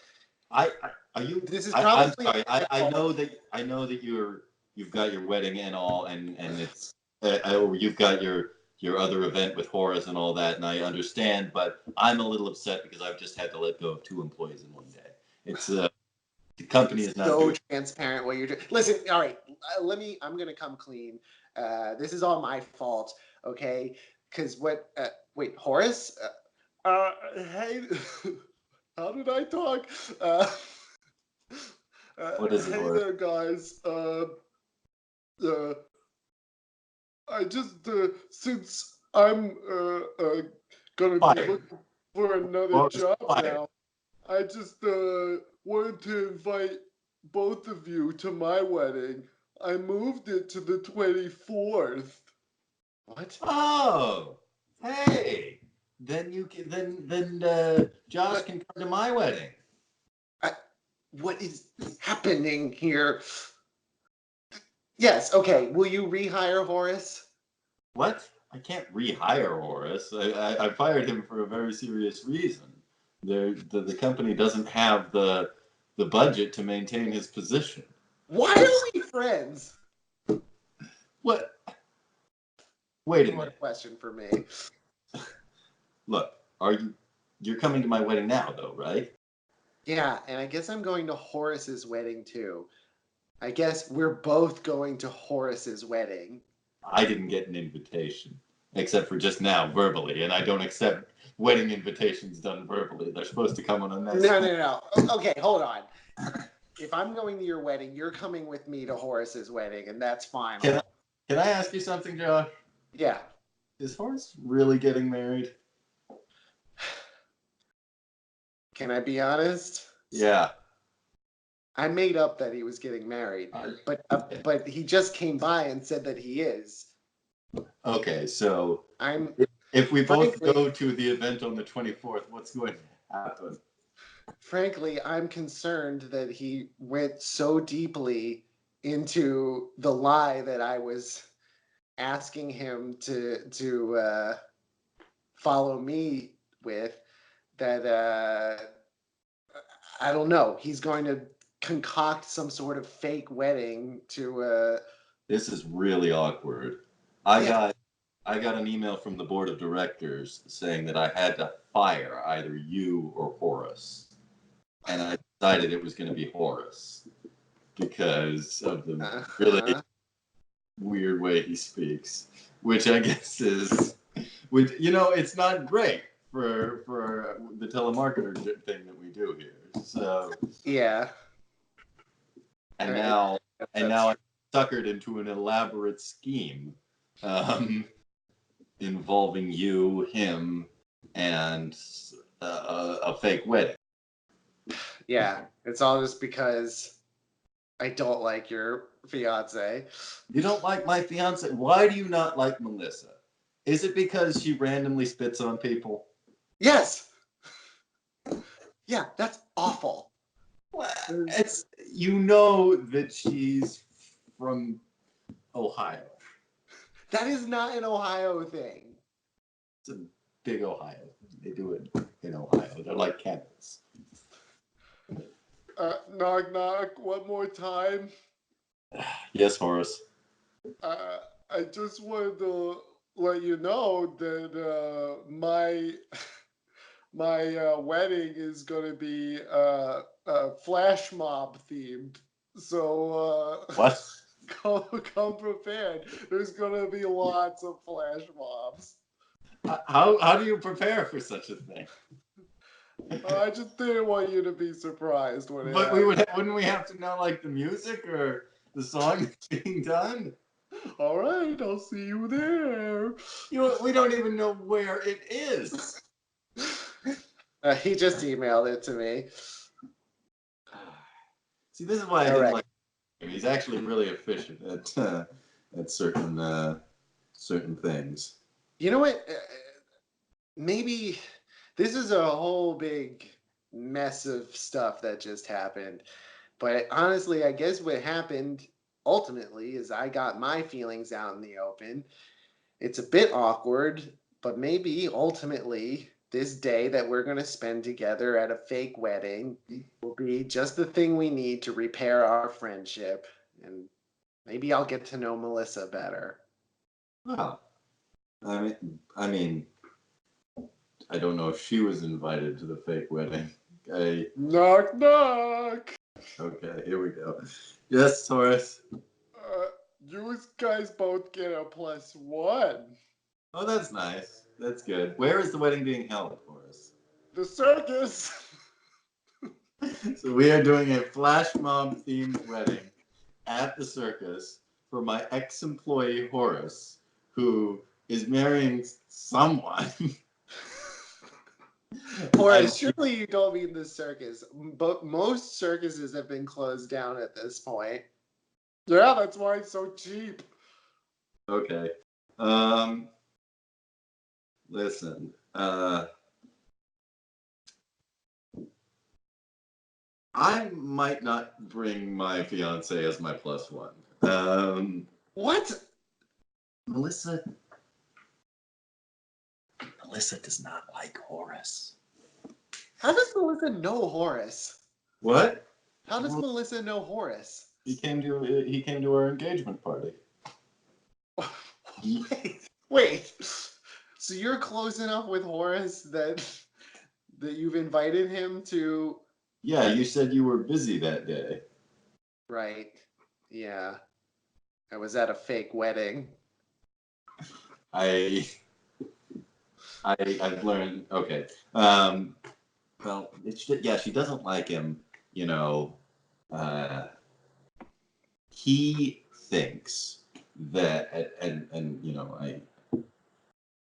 I are you? This is I'm probably sorry. my fault. I know that you've got your wedding and all, and it's you've got your other event with Horace and all that, and I understand. But I'm a little upset because I've just had to let go of 2 employees in one day. It's the company It's is not so doing. transparent what you're doing. Listen, all right, I'm gonna come clean. This is all my fault, okay? Because what? Wait, Horace? Hey, how did I talk? What is it, Hey Horace? there, guys. Uh, I just since I'm gonna be Fired. looking for another Horace job fired. now, I just wanted to invite both of you to my wedding. I moved it to the 24th. What? Oh, hey. Then you can then Josh But can come to my wedding. I, what is happening here? Yes, okay. Will you rehire Horace? What? I can't rehire Horace. I fired him for a very serious reason. The company doesn't have the budget to maintain his position. Why are we friends? What? Wait a One more minute. question for me. Look, you're coming to my wedding now though, right? Yeah, and I guess I'm going to Horace's wedding too. I guess we're both going to Horace's wedding. I didn't get an invitation, except for just now verbally, and I don't accept wedding invitations done verbally. They're supposed to come on a nice. No. Okay, hold on. If I'm going to your wedding, you're coming with me to Horace's wedding, and that's fine. Can I ask you something, Josh? Yeah. Is Horace really getting married? Can I be honest? Yeah. I made up that he was getting married, but he just came by and said that he is. Okay, so I'm if we both frankly, go to the event on the 24th, what's going to happen? frankly, I'm concerned that he went so deeply into the lie that I was asking him to follow me with that I don't know. He's going to concoct some sort of fake wedding to This is really awkward. I yeah. got I got an email from the board of directors saying that I had to fire either you or Horace. And I decided it was going to be Horace because of the really Uh-huh. weird way he speaks, which I guess is, which it's not great for the telemarketer thing that we do here. So Yeah. and I now guess and that's now true. I'm suckered into an elaborate scheme um, involving you, him, and a fake wedding. Yeah. It's all just because I don't like your fiance. You don't like my fiance? Why do you not like Melissa? Is it because she randomly spits on people? Yes. Yeah, that's awful. Well, it's that she's from Ohio. That is not an Ohio thing. It's a big Ohio. They do it in Ohio. They're like cannibals. Knock knock. One more time. Yes, Horace. I just wanted to let you know that my wedding is going to be flash mob themed. So What? come prepared. There's going to be lots of flash mobs. How do you prepare for such a thing? I just didn't want you to be surprised when it But happened. wouldn't we have to know like the music or the song that's being done? All right, I'll see you there. We don't even know where it is. He just emailed it to me. See, this is why I All didn't right. like him. He's actually really efficient at certain things. You know what? Maybe this is a whole big mess of stuff that just happened. But honestly, I guess what happened ultimately is I got my feelings out in the open. It's a bit awkward, but maybe ultimately this day that we're going to spend together at a fake wedding will be just the thing we need to repair our friendship. And maybe I'll get to know Melissa better. Well, I mean, I don't know if she was invited to the fake wedding. Knock, knock. Okay, here we go. Yes, Taurus. You guys both get a +1. Oh, that's nice. That's good. Where is the wedding being held, Taurus? The circus. So we are doing a flash mob themed wedding at the circus for my ex-employee Horace, who is marrying someone. Horace, surely you don't mean the circus. But most circuses have been closed down at this point. Yeah, that's why it's so cheap. Okay. Listen. I might not bring my fiance as my +1. What? Melissa does not like Horace. How does Melissa know Horace? What? How does Melissa know Horace? He came to our engagement party. Wait. So you're close enough with Horace that you've invited him to? Yeah, you said you were busy that day. Right. Yeah. I was at a fake wedding. I've learned. Okay. Well, yeah, she doesn't like him. You know, he thinks that, and you know,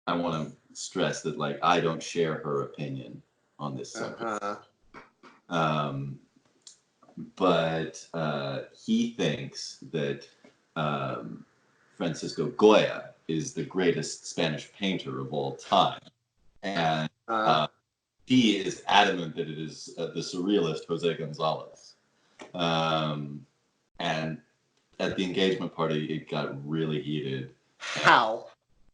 I want to stress that like I don't share her opinion on this subject. Um, but he thinks that Francisco Goya is the greatest Spanish painter of all time, and he is adamant that it is the surrealist Jose Gonzalez. And at the engagement party, it got really heated. How?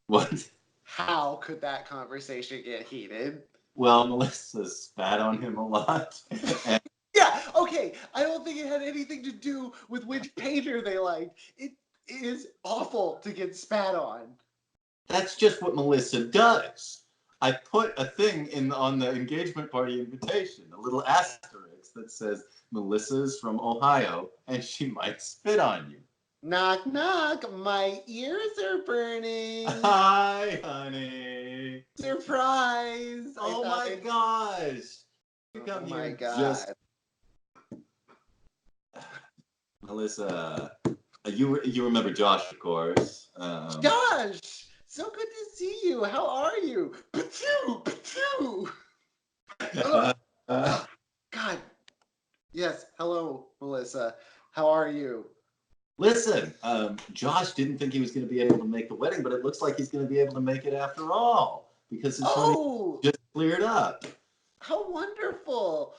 What? How could that conversation get heated? Well, Melissa spat on him a lot. And yeah, okay. I don't think it had anything to do with which painter they liked. It is awful to get spat on. That's just what Melissa does. I put a thing on the engagement party invitation, a little asterisk that says Melissa's from Ohio and she might spit on you. Knock, knock. My ears are burning. Hi, honey. Surprise. Oh my gosh. You come oh my here God. just... Melissa, you remember Josh, of course. Josh, so good to see you. How are you? Patoo, patoo. God. Yes. Hello, Melissa. How are you? Listen, Josh didn't think he was going to be able to make the wedding, but it looks like he's going to be able to make it after all because his honeymoon just cleared up. How wonderful.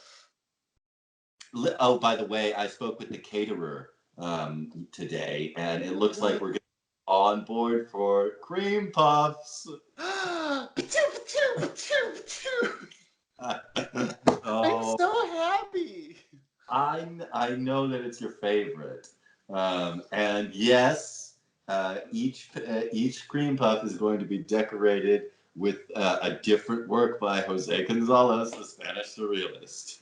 Oh, by the way, I spoke with the caterer today, and it looks like we're going to be on board for cream puffs. I'm so happy. I know that it's your favorite. And yes, Each cream puff is going to be decorated with a different work by Jose Gonzalez, the Spanish surrealist.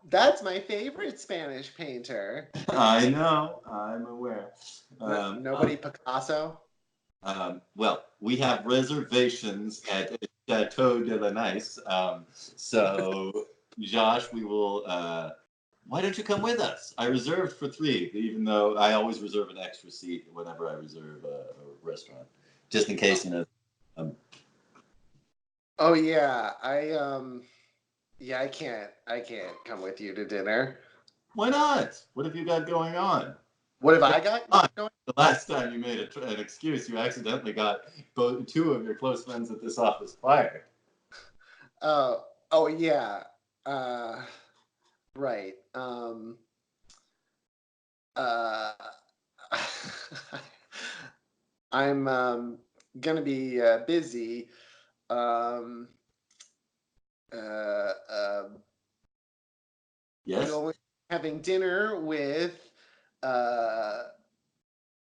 That's my favorite Spanish painter. I know, I'm aware. Nobody Picasso? Well, we have reservations at Chateau de la Nice. So, Josh, we will. Why don't you come with us? I reserved for 3, even though I always reserve an extra seat whenever I reserve a restaurant, just in case, Um, Oh yeah, yeah, I can't come with you to dinner. why not? What have you got going on? What have I got going? The last time you made an excuse, you accidentally got 2 of your close friends at this office fired. Oh yeah. Right. Uh, I'm gonna be busy. Um, uh, uh, Yes? Going having dinner with uh,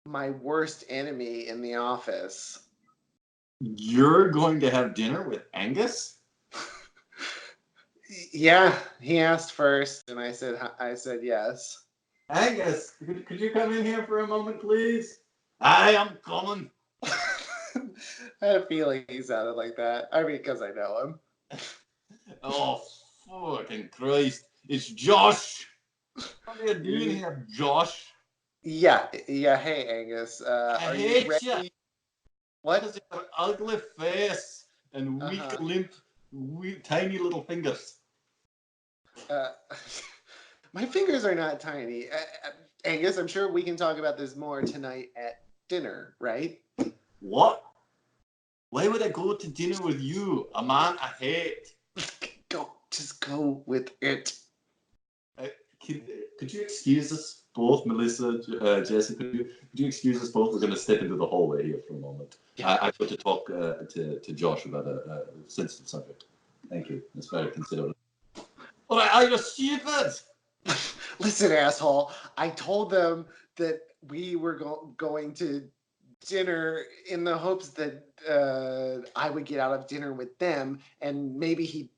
my worst enemy in the office. You're going to have dinner with Angus? Yeah, he asked first, and I said yes. Angus, could you come in here for a moment, please? I am coming. I had a feeling he sounded like that. I mean, because I know him. Oh, fucking Christ. It's Josh. What are you doing here, Josh? Yeah. Hey, Angus, I are you hate you. ready? What? Because of your ugly face and weak, Uh-huh. limp, tiny little fingers. Uh, my fingers are not tiny. Angus, I'm sure we can talk about this more tonight at dinner, right? What? Why would I go to dinner with you, a man I hate? Just go with it. Could you excuse us both, Melissa, Jesse? Could you excuse us both? We're going to step into the hallway here for a moment. Yeah. I've got to talk to Josh about a sensitive subject. Thank you. That's very considerate. All right, are you stupid? Listen, asshole. I told them that we were going to dinner in the hopes that I would get out of dinner with them, and maybe he'd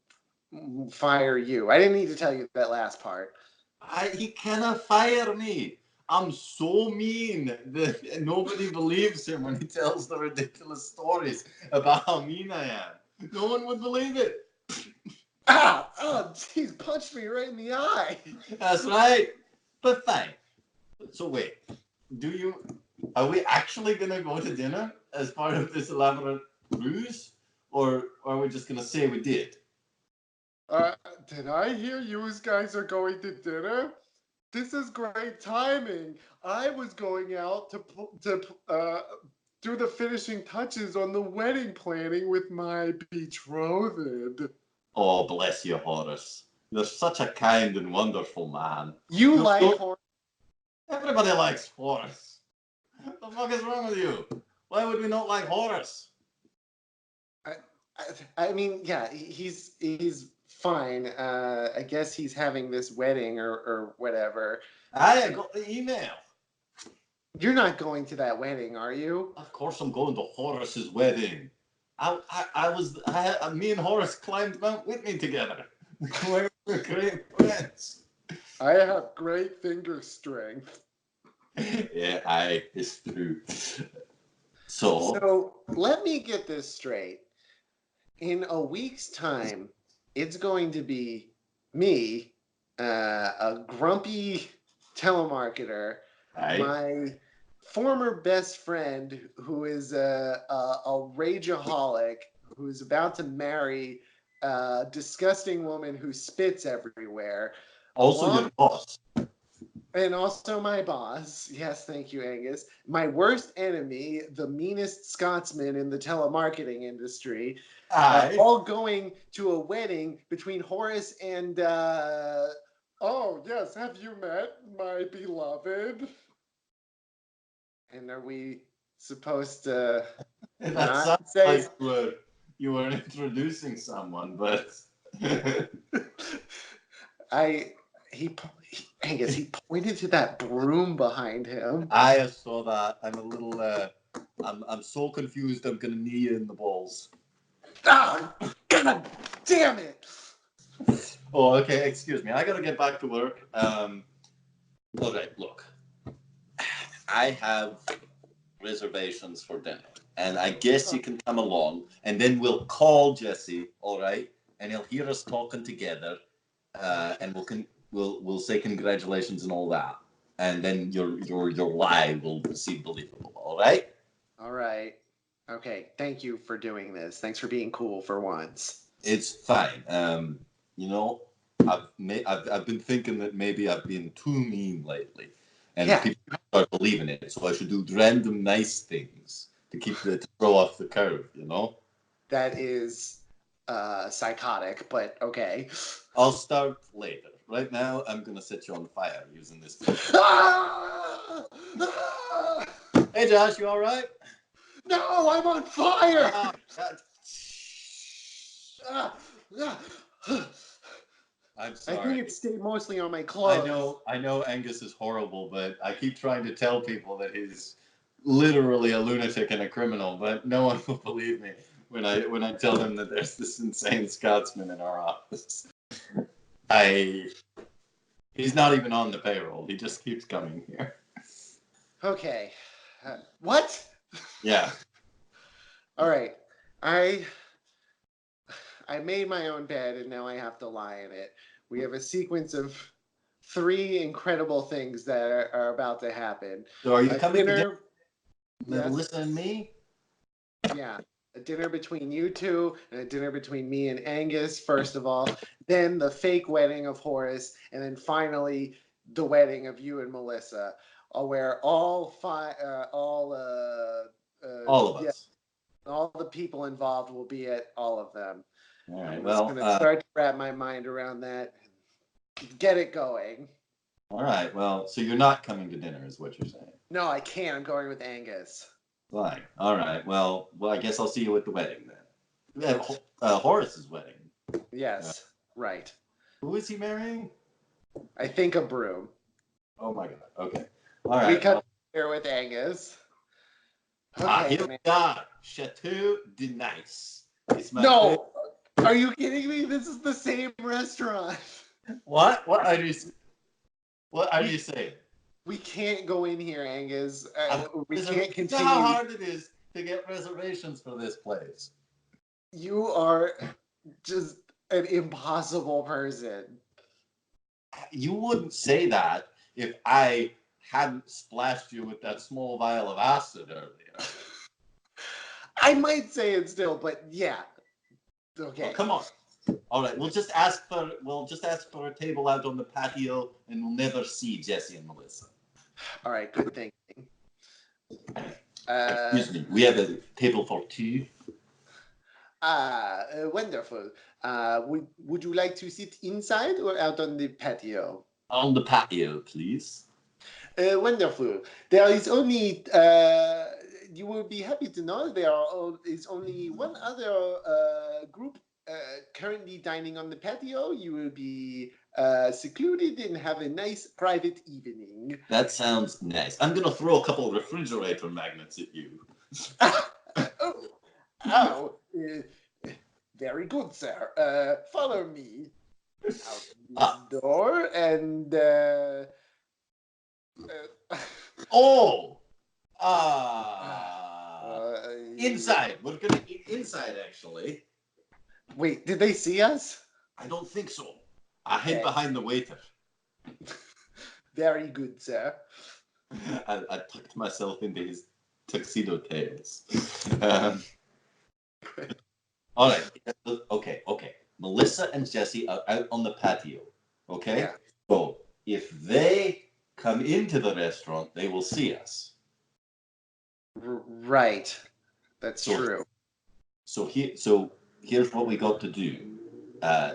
fire you. I didn't need to tell you that last part. He cannot fire me. I'm so mean that nobody believes him when he tells the ridiculous stories about how mean I am. No one would believe it. Oh, he's punched me right in the eye. That's right. But fine. So wait, are we actually gonna go to dinner as part of this elaborate ruse? Or are we just gonna say we did? Did I hear you guys are going to dinner? This is great timing. I was going out to do the finishing touches on the wedding planning with my betrothed. Oh, bless you, Horace. You're such a kind and wonderful man. You like horror? Everybody likes Horace. What the fuck is wrong with you? Why would we not like Horace? I mean, yeah, he's fine. I guess he's having this wedding or whatever. I got the email. You're not going to that wedding, are you? Of course I'm going to Horace's wedding. Me and Horace climbed Mount Whitney together. We're great friends. I have great finger strength. Yeah, it's true. So let me get this straight. In a week's time, it's going to be me, a grumpy telemarketer, my former best friend who is a rageaholic who's about to marry a disgusting woman who spits everywhere. Also your boss. And also my boss. Yes, thank you, Angus. My worst enemy, the meanest Scotsman in the telemarketing industry. All going to a wedding between Horace and, oh, yes, have you met my beloved? And are we supposed to not say... Like you were introducing someone, but... Angus, he pointed to that broom behind him. I saw that. I'm a little. I'm so confused. I'm gonna knee you in the balls. Oh, God damn it! Oh, okay. Excuse me. I gotta get back to work. All right. Look, I have reservations for dinner, and I guess you can come along, and then we'll call Jesse. All right, and he'll hear us talking together, and we'll say congratulations and all that, and then your lie will seem believable. All right. All right. Okay, thank you for doing this. Thanks for being cool for once. It's fine. You know, I've been thinking that maybe I've been too mean lately, and Yeah, people start believing it. So I should do random nice things to throw off the curve. You know. that is psychotic, but okay. I'll start later. Right now, I'm gonna set you on fire using this. Ah! Ah! Hey, Josh, you all right? No, I'm on fire! Ah, God. Ah! Ah! I'm I sorry. think it stayed mostly on my clothes. I know Angus is horrible, but I keep trying to tell people that he's literally a lunatic and a criminal, but no one will believe me when I tell them that there's this insane Scotsman in our office. I He's not even on the payroll. He just keeps coming here. Okay. What? Yeah. All right. I I made my own bed and now I have to lie in it. We have a sequence of three incredible things that are about to happen. So are you A coming to dinner, yes, Melissa and me? yeah, a dinner between you two and a dinner between me and Angus, first of all. Then the fake wedding of Horace, and then finally the wedding of you and Melissa, where All of yeah, us. all the people involved will be at all of them. All right. I'm just Well, gonna start to wrap my mind around that, get it going. all right. Well, so you're not coming to dinner, is what you're saying. No, I can't. I'm going with Angus. Fine. All right. Well, I guess I'll see you at the wedding then. Yeah, Horace's wedding. Yes, right. Who is he marrying? I think a broom. Oh my God. Okay. All We right. come Well, here with Angus. here Okay, man. we are. Chateau de Nice. It's my favorite. No, are you kidding me? This is the same restaurant. What? What are We you saying? we can't go in here, Angus. We can't You know how continue. hard it is to get reservations for this place. You are just an impossible person. You wouldn't say that if I hadn't splashed you with that small vial of acid earlier. I might say it still, but yeah. Well, Okay. come on. All right, we'll just ask for a table out on the patio, and we'll never see Jesse and Melissa. All right. Good thinking. Excuse me. We have a table for two. Wonderful. Would you like to sit inside or out on the patio? On the patio, please. Wonderful. There is only. You will be happy to know is only one other group currently dining on the patio. You will be secluded and have a nice private evening. That sounds nice. I'm gonna throw a couple of refrigerator magnets at you. Oh, oh, very good, sir. Follow me out this door and. Oh! Uh, Inside. We're gonna eat inside, actually. Wait, did they see us? I don't think so. I hid Okay. behind the waiter. Very good, sir. I tucked myself into his tuxedo tails. Um, all right. Okay. Melissa and Jesse are out on the patio. Okay? Yeah. So if they come into the restaurant, they will see us. Right. That's So, true. So here's what we got to do.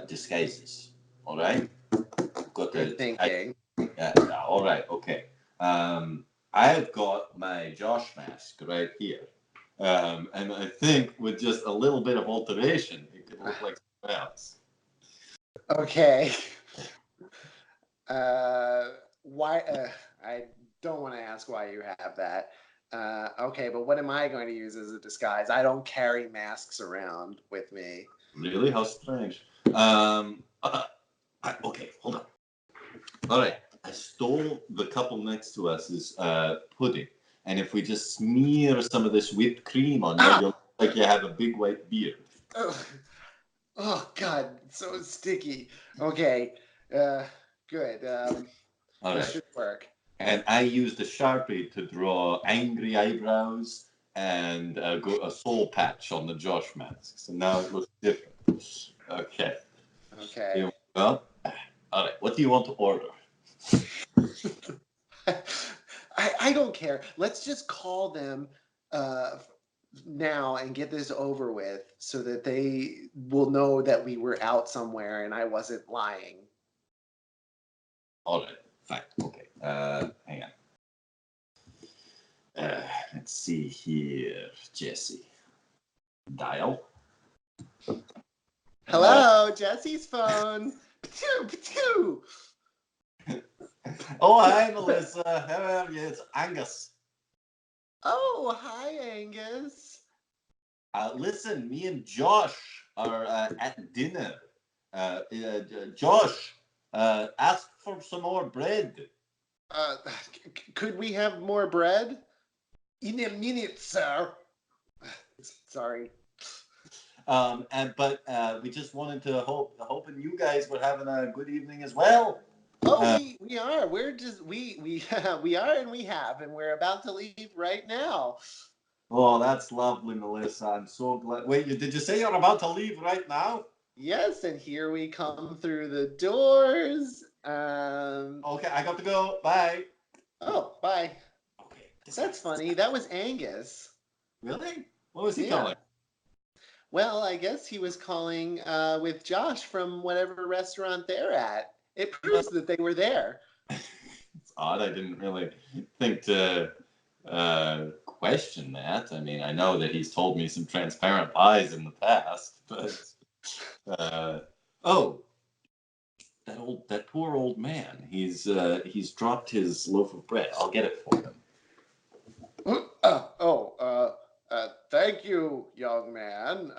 Disguises. All right? We've got Good thinking. all right. Okay. I've got my Josh mask right here. And I think with just a little bit of alteration, it could look like someone else. Okay. Why? I don't want to ask why you have that. Okay, but what am I going to use as a disguise? I don't carry masks around with me. Really? How strange. Okay, hold on. All right. I stole the couple next to us's pudding. And if we just smear some of this whipped cream on you, you'll look like you have a big white beard. Oh God, it's so sticky. Okay, good. All This right. should work. And I used a Sharpie to draw angry eyebrows and a soul patch on the Josh mask. So now it looks different. Okay. Okay. Here we go. All right. What do you want to order? I don't care. Let's just call them now and get this over with so that they will know that we were out somewhere and I wasn't lying. All right. Fine. Okay. Hang on. Let's see here, Jesse. Dial. Hello, Jesse's phone. Pachoo, pachoo. Oh, hi, Melissa. How are you? It's Angus. Oh, hi, Angus. Listen, me and Josh are at dinner. Josh, ask for some more bread. Uh, could we have more bread? In a minute, sir. Sorry. But we just wanted to hoping you guys were having a good evening as well. Oh, we are. We're just we we are and we have, and we're about to leave right now. Oh, that's lovely, Melissa. I'm so glad. Wait, did you say you're about to leave right now? Yes, and here we come through the doors. Okay, I got to go. Bye. Oh, bye. Okay, That's funny. That was Angus. really? What was he Yeah. calling? Well, I guess he was calling with Josh from whatever restaurant they're at. It proves that they were there. It's odd. I didn't really think to question that. I mean, I know that he's told me some transparent lies in the past, but oh, that poor old man. He's dropped his loaf of bread. I'll get it for him. Thank you, young man.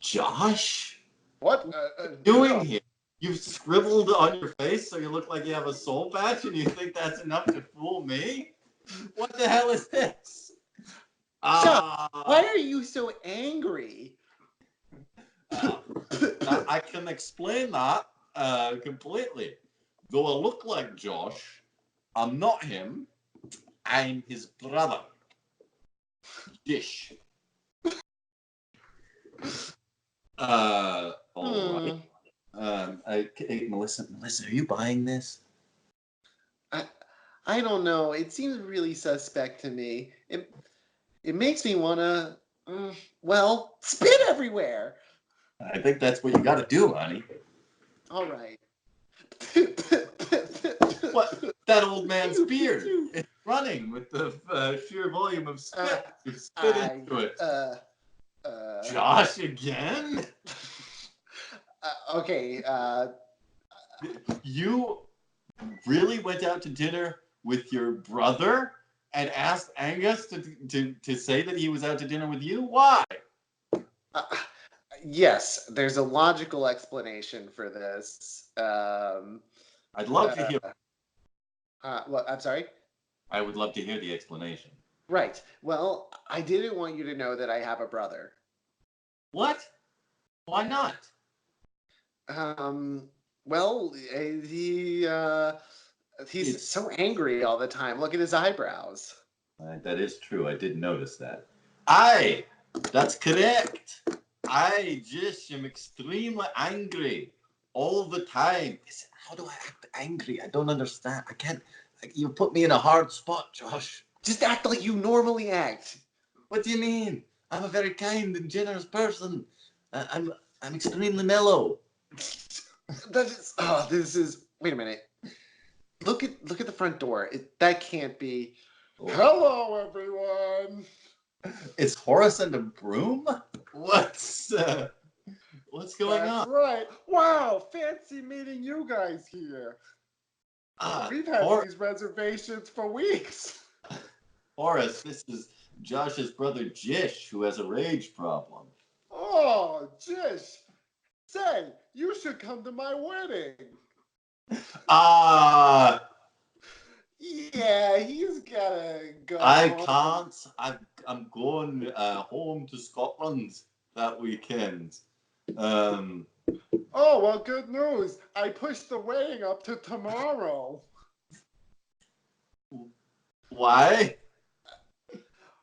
Josh, What? what are you doing here? You've scribbled on your face so you look like you have a soul patch, and you think that's enough to fool me? What the hell is this? Why are you so angry? I can explain that completely. Though I look like Josh, I'm not him. I'm his brother. Dish. All right. Hey, Melissa, are you buying this? I don't know. It seems really suspect to me. It makes me want to, well, spit everywhere. I think that's what you got to do, honey. All right. What? That old man's beard. It's running with the sheer volume of spit. You spit into it. Josh again? Okay. You really went out to dinner with your brother and asked Angus to say that he was out to dinner with you? Why? Yes, there's a logical explanation for this. I'd love to hear. Well, I'm sorry? I would love to hear the explanation. Right. Well, I didn't want you to know that I have a brother. What? Why not? Well, he's so angry all the time. Look at his eyebrows. That is true. I did notice that. Aye, that's correct. I just am extremely angry all the time. How do I act angry? I don't understand. I can't. You put me in a hard spot, Josh. Just act like you normally act. What do you mean? I'm a very kind and generous person. I'm extremely mellow. This is. Wait a minute. Look at the front door. That can't be. Oh. Hello, everyone. It's Horace and a broom. What's What's going That's on? right. Wow, fancy meeting you guys here. We've had Hor- these reservations for weeks. Horace, this is Josh's brother Jish, who has a rage problem. Oh, Jish. Say, you should come to my wedding. Ah, Yeah, he's gotta go I home. can't. I'm going home to Scotland that weekend. Um, Oh, well, good news. I pushed the wedding up to tomorrow. why?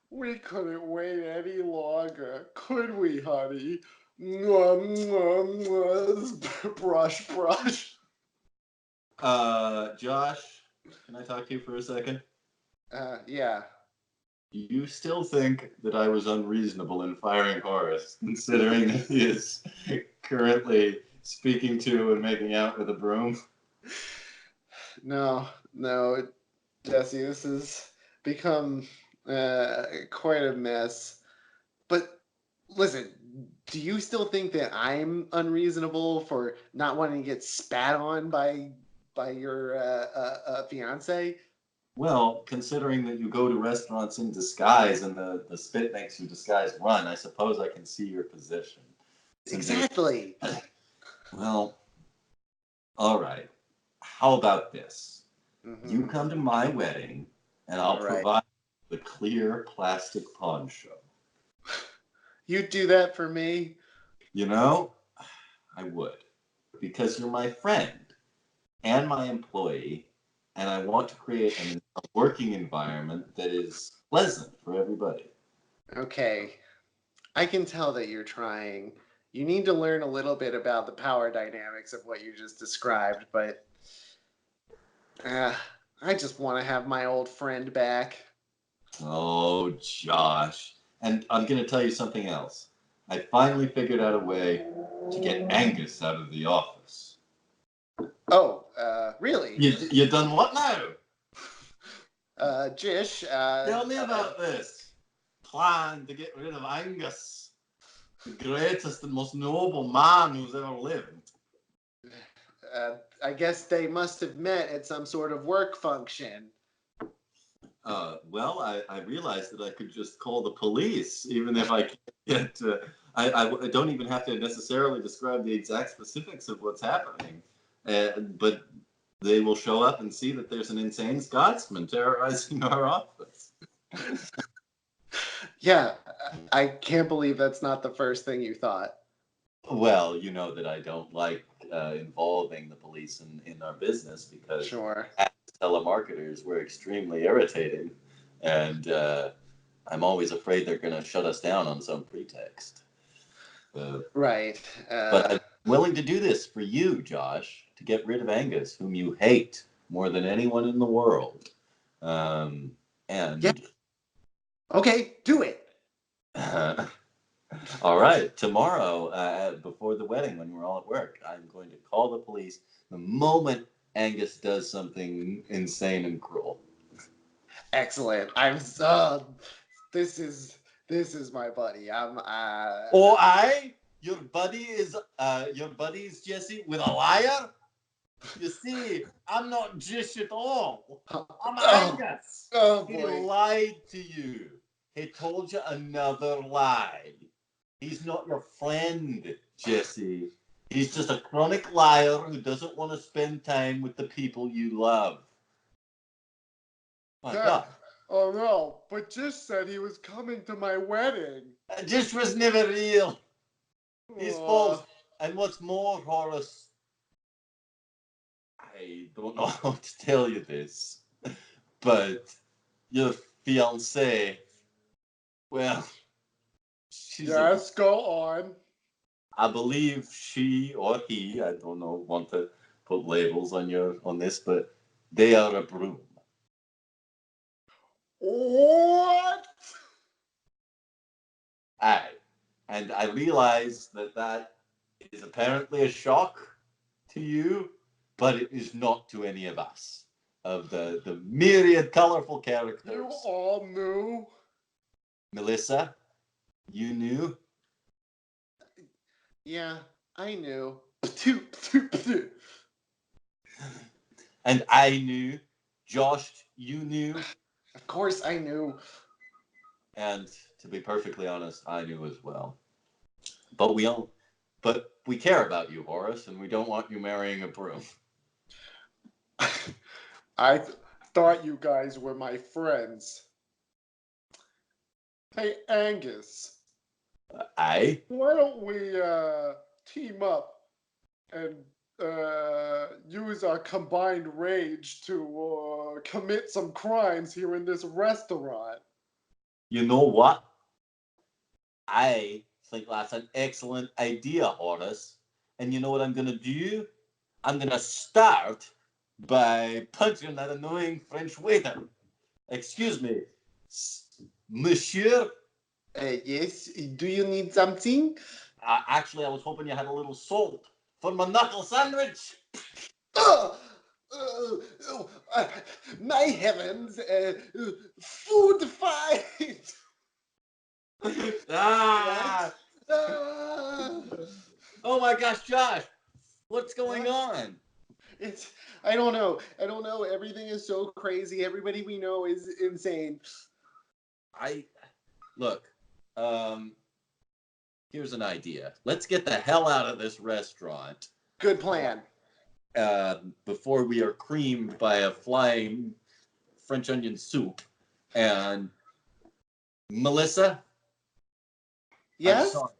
We couldn't wait any longer, could we, honey? Mwah, mwah, mwah. Brush, brush. Josh, can I talk to you for a second? Yeah. You still think that I was unreasonable in firing Horace, considering that he is currently speaking to and making out with a broom? No, Jesse, this has become quite a mess. But listen, do you still think that I'm unreasonable for not wanting to get spat on by your fiance? Well, considering that you go to restaurants in disguise and the spit makes your disguise run, I suppose I can see your position. Exactly. Well, all right. How about this? Mm-hmm. You come to my wedding, and I'll provide the clear plastic poncho. You do that for me? You know, I would. Because you're my friend and my employee, and I want to create a working environment that is pleasant for everybody. Okay. I can tell that you're trying. You need to learn a little bit about the power dynamics of what you just described, but I just want to have my old friend back. Oh, Josh. And I'm going to tell you something else. I finally figured out a way to get Angus out of the office. Oh, really? You done what now? Jish, Tell me about this plan to get rid of Angus, the greatest and most noble man who's ever lived. I guess they must have met at some sort of work function. Well, I realized that I could just call the police, even if I can't get. I don't even have to necessarily describe the exact specifics of what's happening, but they will show up and see that there's an insane Scotsman terrorizing our office. Yeah, I can't believe that's not the first thing you thought. Well, you know that I don't like involving the police in our business because Sure. as telemarketers, we're extremely irritating, and I'm always afraid they're going to shut us down on some pretext. Right. But I'm willing to do this for you, Josh, to get rid of Angus, whom you hate more than anyone in the world. And Yeah. Okay, do it. all right, tomorrow, before the wedding, when we're all at work, I'm going to call the police the moment Angus does something insane and cruel. Excellent. I'm so. This is my buddy. I'm. Oh, your buddy is Jesse with a liar. You see, I'm not Jish at all. I'm Angus. Oh He boy. lied to you. He told you another lie. He's not your friend, Jesse. He's just a chronic liar who doesn't want to spend time with the people you love. My God. Oh no! But just said he was coming to my wedding. Jish was never real. He's false. And what's more, Horace, I don't know how to tell you this, but your fiancée, well, she's Yes, go on. I believe she or he, I don't know, want to put labels on this, but they are a broom. What? Aye. And I realize that is apparently a shock to you, but it is not to any of us. Of the myriad colorful characters. You all knew? Melissa, you knew? Yeah, I knew. And I knew. Josh, you knew. Of course I knew. And to be perfectly honest, I knew as well. But we care about you, Horace, and we don't want you marrying a broom. I thought you guys were my friends. Hey, Angus. I? Why don't we team up and use our combined rage to commit some crimes here in this restaurant? You know what? I think that's an excellent idea, Horace. And you know what I'm going to do? I'm going to start by punching that annoying French waiter. Excuse me, monsieur. Yes, do you need something? Actually, I was hoping you had a little salt for my knuckle sandwich. Uh, oh, my heavens, food fight! Ah! Ah, Oh my gosh, Josh, what's going what? on? It's I don't know. I don't know. Everything is so crazy. Everybody we know is insane. I look. Um, Here's an idea. Let's get the hell out of this restaurant Good plan. before we are creamed by a flying French onion soup. And Melissa, I'm Yes? sorry.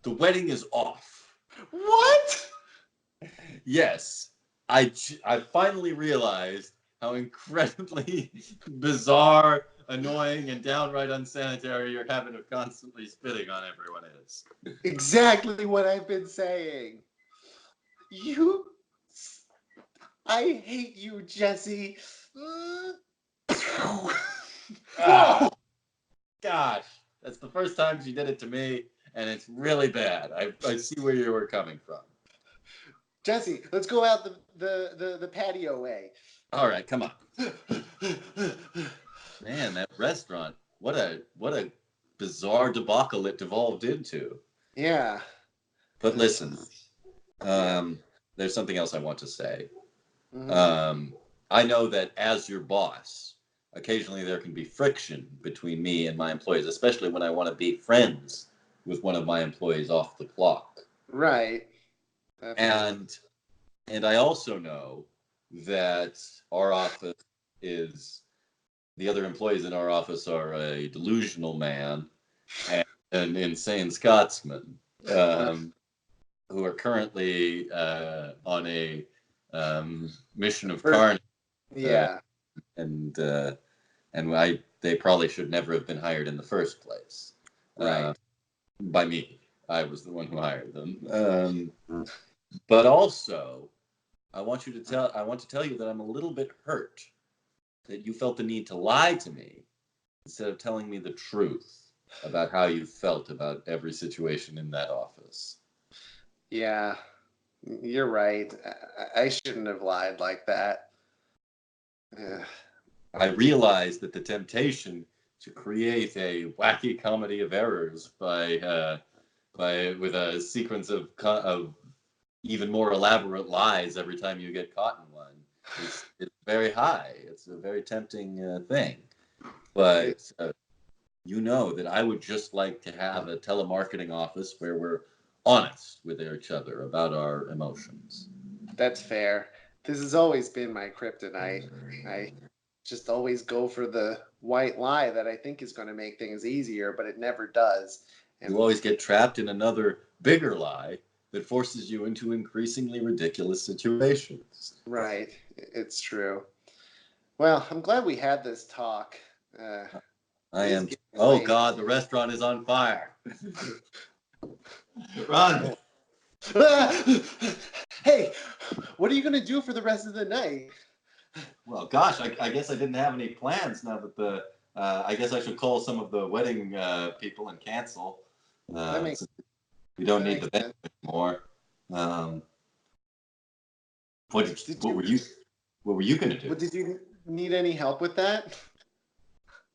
The wedding is off. What? Yes, I finally realized how incredibly bizarre, annoying, and downright unsanitary your habit of constantly spitting on everyone is. Exactly what I've been saying. You I hate you, Jesse. Ah, gosh, that's the first time she did it to me, and it's really bad. I see where you were coming from. Jesse, let's go out the patio way. All right, come on. Man, that restaurant, what a bizarre debacle it devolved into. Yeah. But listen, Yeah. there's something else I want to say. Mm-hmm. I know that as your boss, occasionally there can be friction between me and my employees, especially when I want to be friends with one of my employees off the clock. Right. Definitely. And and I also know that our office is the other employees in our office are a delusional man and an insane Scotsman who are currently on a mission of carnage, uh, Yeah. and they probably should never have been hired in the first place Right. by me. I was the one who hired them. But also, I want to tell you that I'm a little bit hurt that you felt the need to lie to me instead of telling me the truth about how you felt about every situation in that office. Yeah. You're right. I shouldn't have lied like that. Yeah. I realized that the temptation to create a wacky comedy of errors by with a sequence of even more elaborate lies every time you get caught in one it's very high. It's a very tempting thing, but you know that I would just like to have a telemarketing office where we're honest with each other about our emotions. That's fair. This has always been my kryptonite. I just always go for the white lie that I think is going to make things easier, but it never does. You And always get trapped in another bigger lie that forces you into increasingly ridiculous situations. right, it's true. Well, I'm glad we had this talk. I It is am. getting Oh late. God, the restaurant is on fire. Run. Hey, what are you going to do for the rest of the night? Well, gosh, I guess I didn't have any plans now that the. I guess I should call some of the wedding people and cancel. That makes Since we don't that need makes the venue sense. anymore. Um, Did what you were you gonna do? did you need any help with that?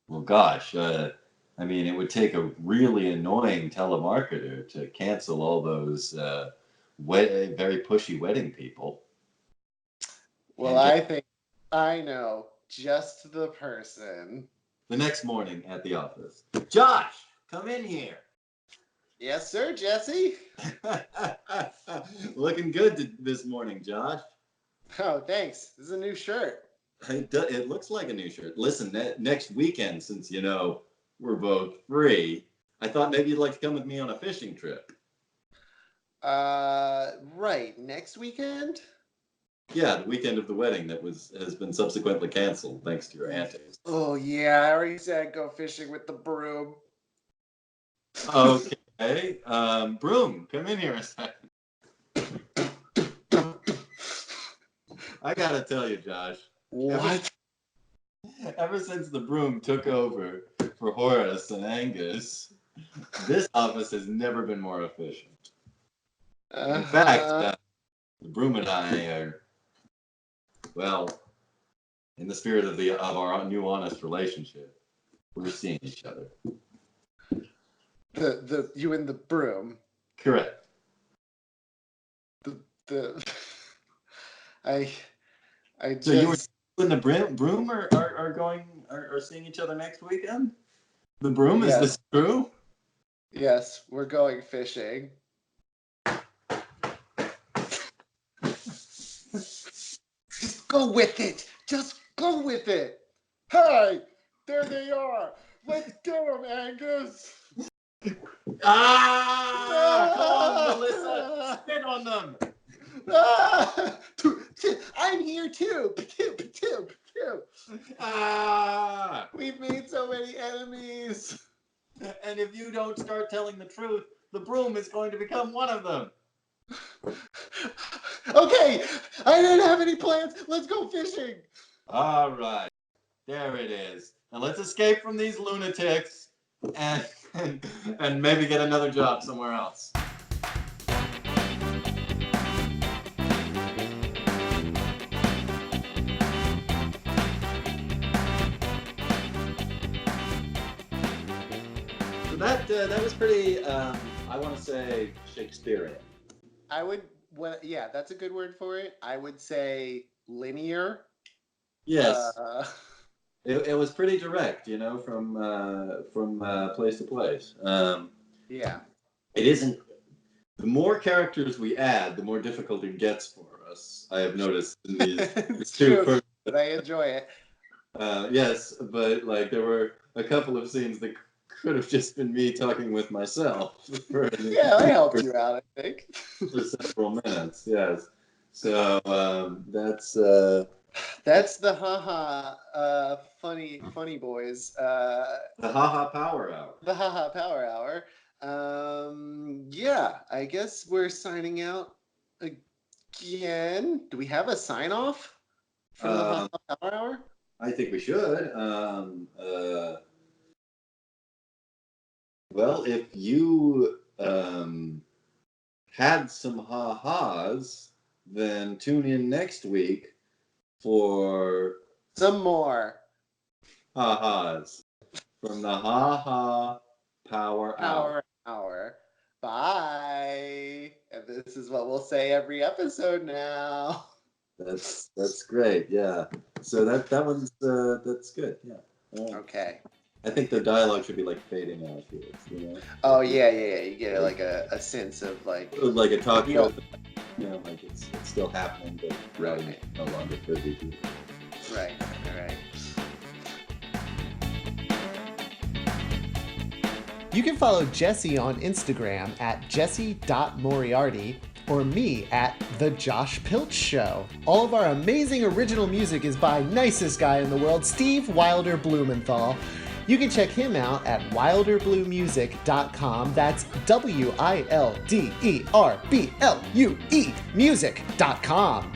Well, gosh, I mean, it would take a really annoying telemarketer to cancel all those very pushy wedding people. Well, I think I know just the person. The next morning at the office. Josh, come in here. Yes, sir, Jesse. Looking good this morning, Josh. Oh, thanks. This is a new shirt. It looks like a new shirt. Listen, next weekend, since we're both free, I thought maybe you'd like to come with me on a fishing trip. Right. Next weekend? Yeah, the weekend of the wedding that has been subsequently canceled thanks to your antics. Oh yeah, I already said go fishing with the broom. Okay. Broom, come in here a second. I gotta tell you, Josh. What? Ever since the broom took over for Horace and Angus, this office has never been more efficient. In fact, the broom and I are, well, in the spirit of our new honest relationship, we're seeing each other. You and the broom. Correct. I just. So you and the broom are seeing each other next weekend? The broom, yes. Is this true? Yes, we're going fishing. Just go with it. Just go with it. Hey, there they are. Let's get them, Angus. Come on, Melissa. Spit on them. I'm here too. We've made so many enemies. And if you don't start telling the truth, the broom is going to become one of them. Okay, I didn't have any plans. Let's go fishing. All right. There it is. Now let's escape from these lunatics and maybe get another job somewhere else. So that was pretty, I want to say, Shakespearean. Yeah, that's a good word for it. I would say linear. Yes. It was pretty direct, from place to place. Yeah. It isn't. The more characters we add, the more difficult it gets for us. I have noticed in these two true, but I enjoy it. Yes, but there were a couple of scenes that could have just been me talking with myself. Yeah, I helped you out, I think. For several minutes, yes. So that's the haha funny boys. The haha power hour. The haha power hour. Yeah, I guess we're signing out again. Do we have a sign off from the haha power hour? I think we should. Well, if you had some ha-has, then tune in next week for some more ha-has from the ha-ha power hour. Bye. And this is what we'll say every episode now. That's great. Yeah. So that one's that's good. Yeah. Okay. I think the dialogue should be fading out here. Oh yeah. You get a sense of like a talk show. It's still happening, but right. No longer privy to it. Right. All right. You can follow Jesse on Instagram at jesse.moriarty or me at The Josh Pilch Show. All of our amazing original music is by nicest guy in the world, Steve Wilder Blumenthal. You can check him out at wilderbluemusic.com. That's WILDERBLUE music.com.